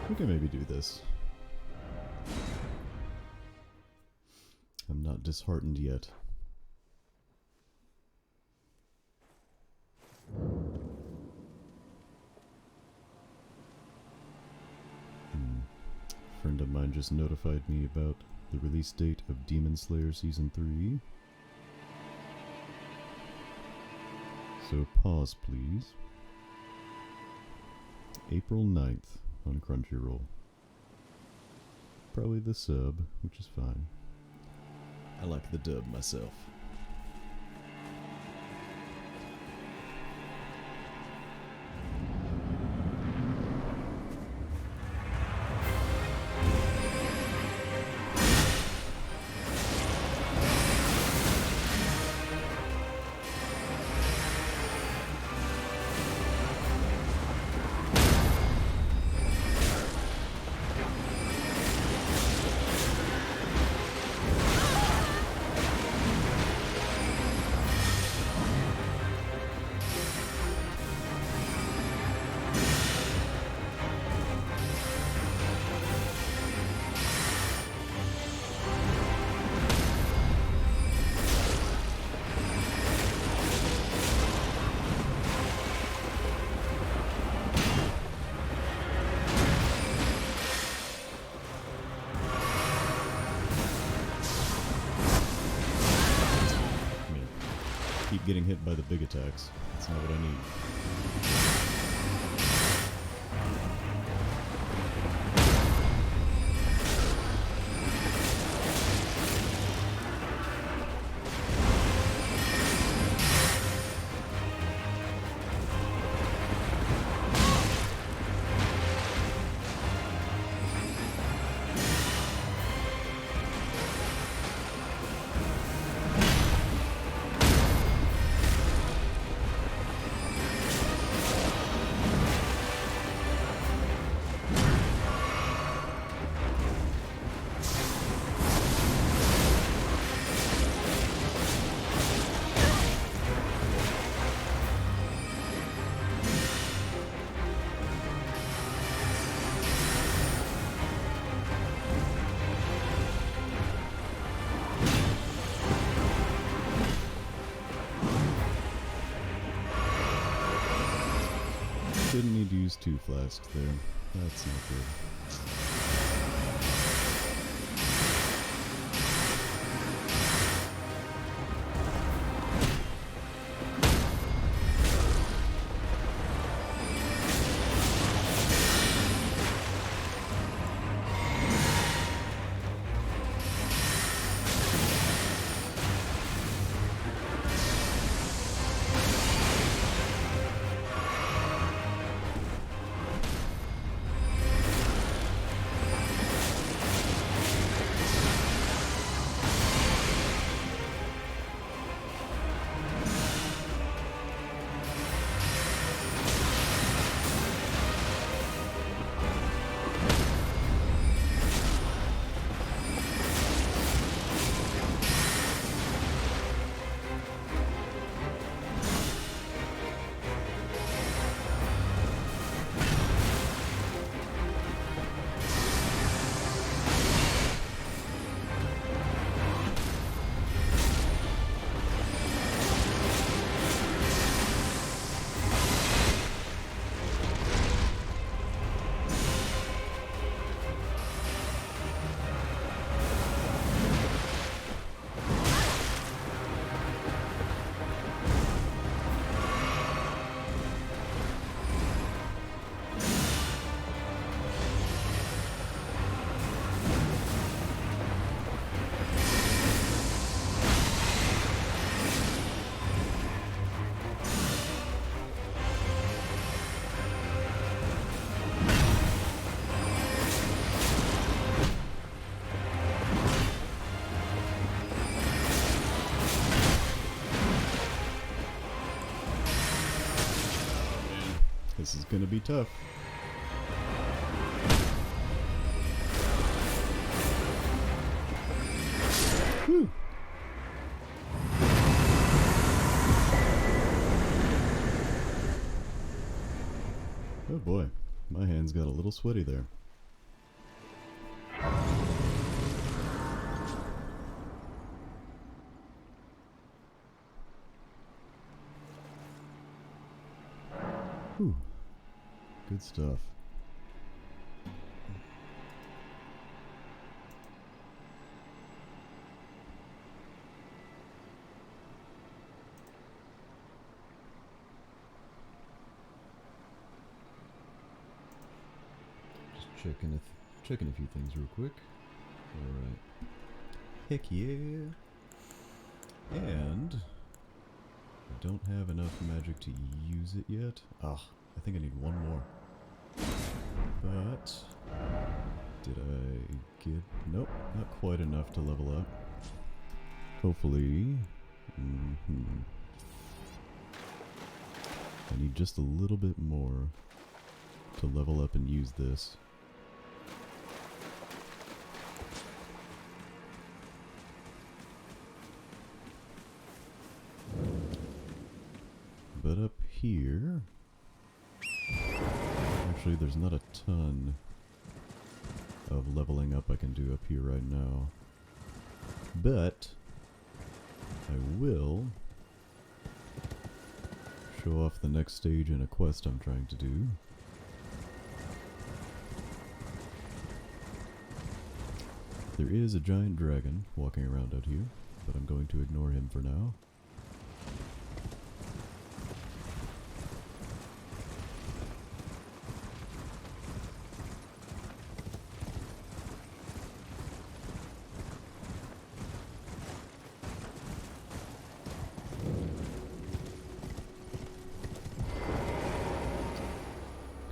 We can maybe do this. I'm not disheartened yet. A friend of mine just notified me about the release date of Demon Slayer Season 3. So pause, please. April 9th on Crunchyroll. Probably the sub, which is fine. I like the dub myself. keep getting hit by the big attacks. That's not what I need. Didn't need to use 2 flasks there. That's not good. This is gonna be tough. Whew. Oh boy, my hands got a little sweaty there. Whew. Good stuff. Just checking a few things real quick. All right. Heck yeah. And I don't have enough magic to use it yet. Ah, I think I need one more. But did I get... Nope, not quite enough to level up. Hopefully... I need just a little bit more to level up and use this. But up here... Actually, there's not a ton of leveling up I can do up here right now. But I will show off the next stage in a quest I'm trying to do. There is a giant dragon walking around out here, but I'm going to ignore him for now.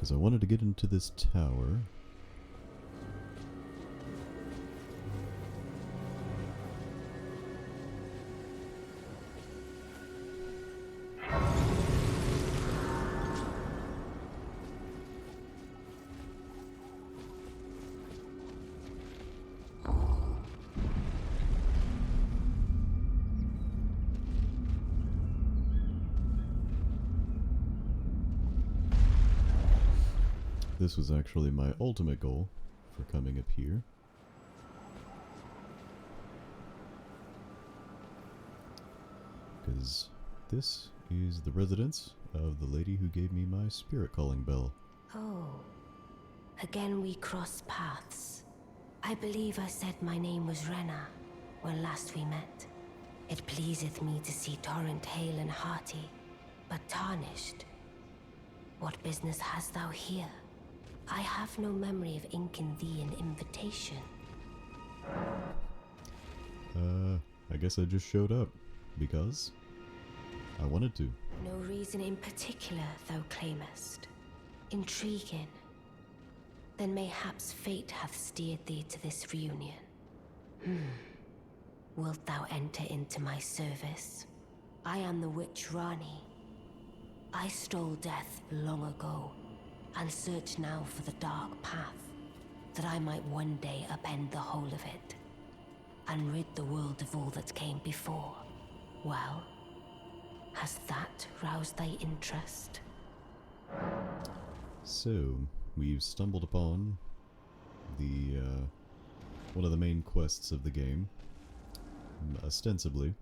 Because I wanted to get into this tower. This was actually my ultimate goal for coming up here. Because this is the residence of the lady who gave me my spirit calling bell. Oh, again we cross paths. I believe I said my name was Rena when last we met. It pleaseth me to see Torrent hale and hearty, but tarnished. What business hast thou here? I have no memory of inking thee an invitation. I guess I just showed up because I wanted to. No reason in particular thou claimest. Intriguing. Then mayhaps fate hath steered thee to this reunion. Wilt thou enter into my service? I am the witch Rani. I stole death long ago, and search now for the dark path, that I might one day upend the whole of it, and rid the world of all that came before. Well, has that roused thy interest? So, we've stumbled upon the, one of the main quests of the game. Ostensibly,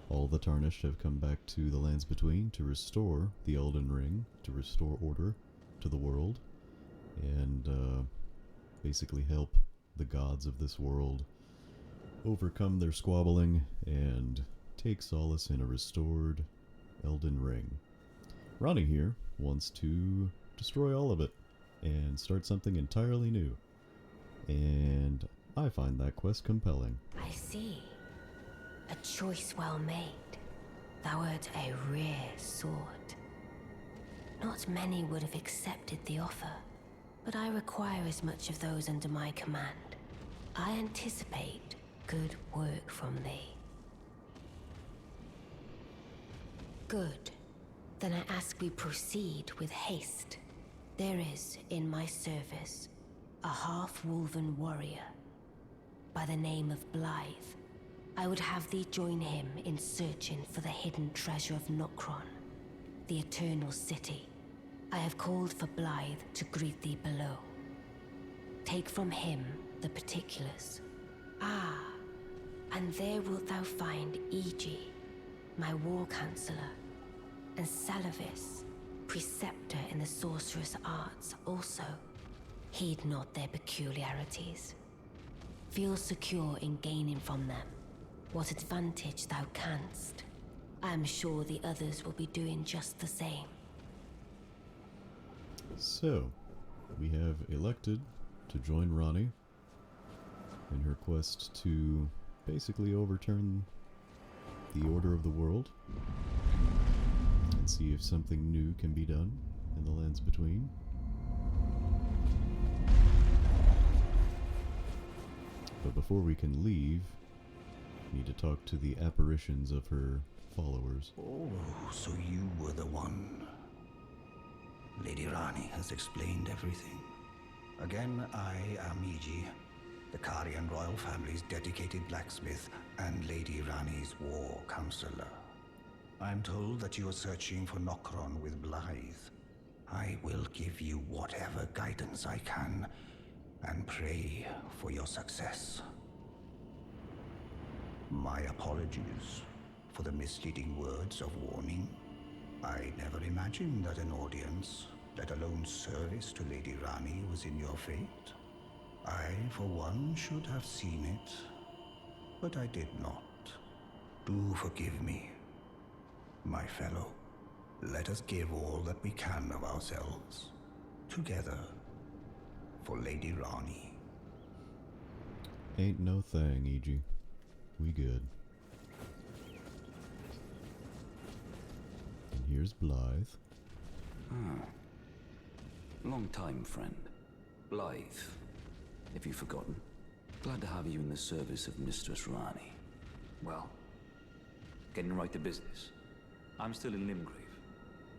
all the Tarnished have come back to the Lands Between to restore the Elden Ring, to restore order to the world, and basically help the gods of this world overcome their squabbling and take solace in a restored Elden Ring. Ronnie here wants to destroy all of it and start something entirely new, and I find that quest compelling. I see. A choice well made. Thou art a rare sword. Not many would have accepted the offer, but I require as much of those under my command. I anticipate good work from thee. Good. Then I ask we proceed with haste. There is, in my service, a half-wolven warrior by the name of Blythe. I would have thee join him in searching for the hidden treasure of Nokron, the Eternal City. I have called for Blythe to greet thee below. Take from him the particulars. Ah, and there wilt thou find Iji, my war counselor, and Salavis, preceptor in the sorcerous arts also. Heed not their peculiarities. Feel secure in gaining from them what advantage thou canst. I am sure the others will be doing just the same. So, we have elected to join Ronnie in her quest to basically overturn the order of the world and see if something new can be done in the Lands Between. But before we can leave, we need to talk to the apparitions of her followers. Oh, so you were the one. Lady Rani has explained everything. Again, I am Iji, the Karian royal family's dedicated blacksmith and Lady Rani's war counselor. I'm told that you are searching for Nokron with Blythe. I will give you whatever guidance I can, and pray for your success. My apologies for the misleading words of warning. I never imagined that an audience, let alone service to Lady Rani, was in your fate. I, for one, should have seen it, but I did not. Do forgive me, my fellow. Let us give all that we can of ourselves, together, for Lady Rani. Ain't no thing, E.G. We good. And here's Blythe. Long time, friend. Blythe. If you've forgotten. Glad to have you in the service of Mistress Rani. Well, getting right to business. I'm still in Limgrave.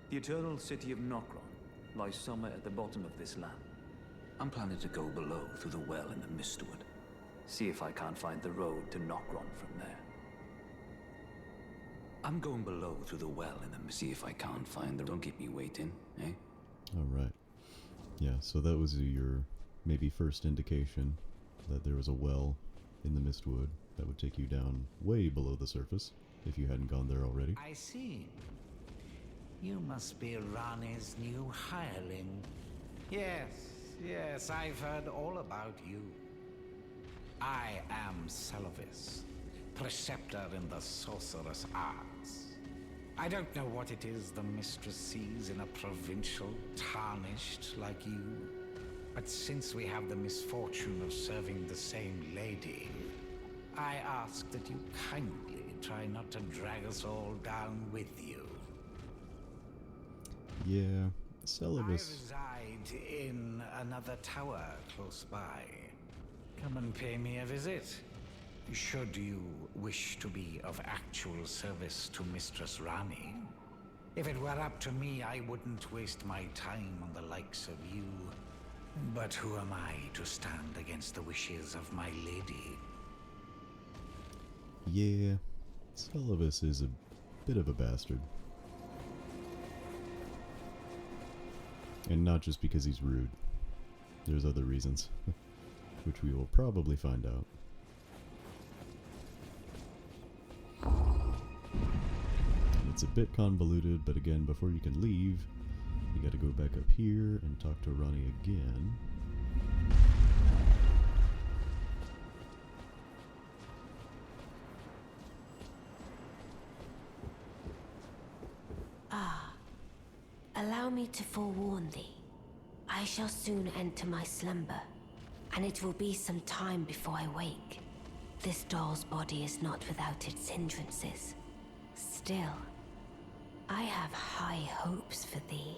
The eternal city of Nokron lies somewhere at the bottom of this land. I'm planning to go below through the well in the Mistwood. See if I can't find the road to Nokron from there. I'm going below through the well in the... See if I can't find the... Don't keep me waiting, eh? Alright. Yeah, so that was your maybe first indication that there was a well in the Mistwood that would take you down way below the surface, if you hadn't gone there already. I see. You must be Rani's new hireling. Yes, I've heard all about you. I am Celovis, preceptor in the sorcerous arts. I don't know what it is the mistress sees in a provincial tarnished like you, but since we have the misfortune of serving the same lady, I ask that you kindly try not to drag us all down with you. Yeah, I Celovis. reside in another tower close by. Come and pay me a visit. Should you wish to be of actual service to Mistress Rani. If it were up to me, I wouldn't waste my time on the likes of you. But who am I to stand against the wishes of my lady? Yeah, Celovis is a bit of a bastard. And not just because he's rude. There's other reasons, which we will probably find out. And it's a bit convoluted, but again, before you can leave, you gotta go back up here and talk to Ronnie again. Allow me to forewarn thee. I shall soon enter my slumber, and it will be some time before I wake. This doll's body is not without its hindrances. Still, I have high hopes for thee.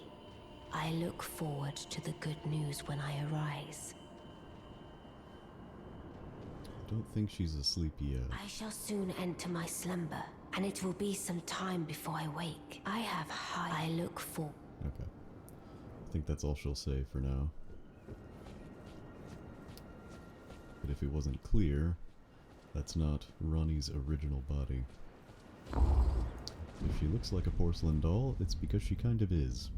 I look forward to the good news when I arise. I don't think she's asleep yet. I shall soon enter my slumber, and it will be some time before I wake. I look for... Okay. I think that's all she'll say for now. But if it wasn't clear, that's not Ronnie's original body. If she looks like a porcelain doll, it's because she kind of is.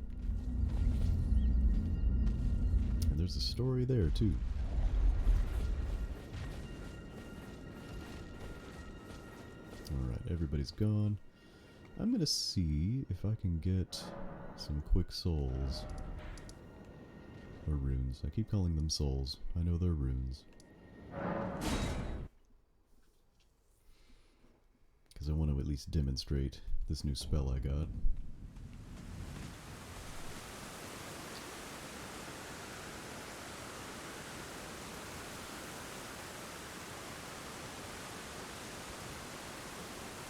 And there's a story there, too. Alright, everybody's gone. I'm gonna see if I can get some quick souls. Or runes. I keep calling them souls. I know they're runes. Because I want to at least demonstrate this new spell I got.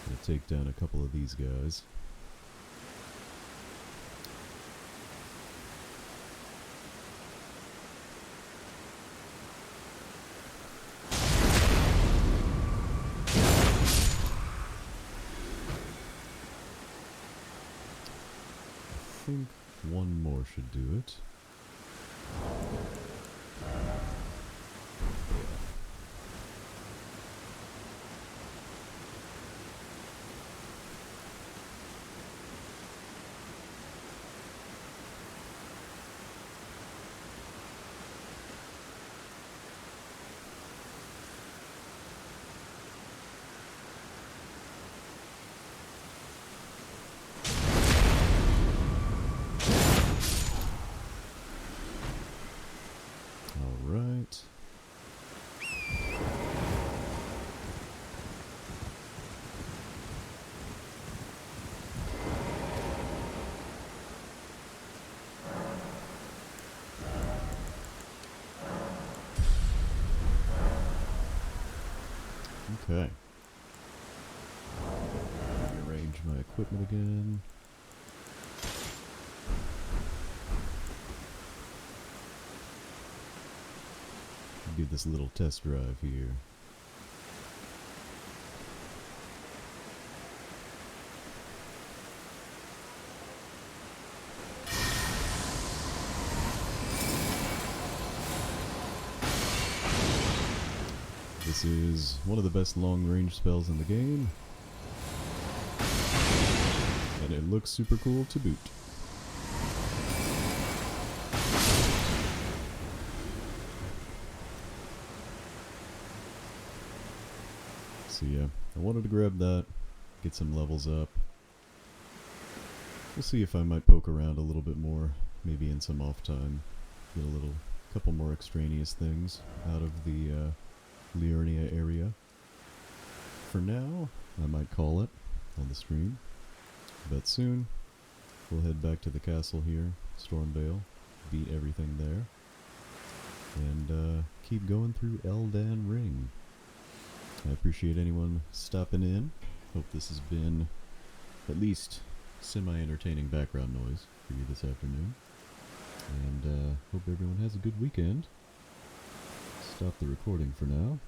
Gonna take down a couple of these guys. I think one more should do it. Alright. Okay. Rearrange my equipment again. this little test drive here. This is one of the best long-range spells in the game, and it looks super cool to boot. So yeah, I wanted to grab that, get some levels up. We'll see if I might poke around a little bit more, maybe in some off time, get a couple more extraneous things out of the Liurnia area. For now, I might call it on the stream, but soon we'll head back to the castle here, Stormvale, beat everything there, and keep going through Elden Ring. I appreciate anyone stopping in. Hope this has been at least semi-entertaining background noise for you this afternoon, and hope everyone has a good weekend. Stop the recording for now.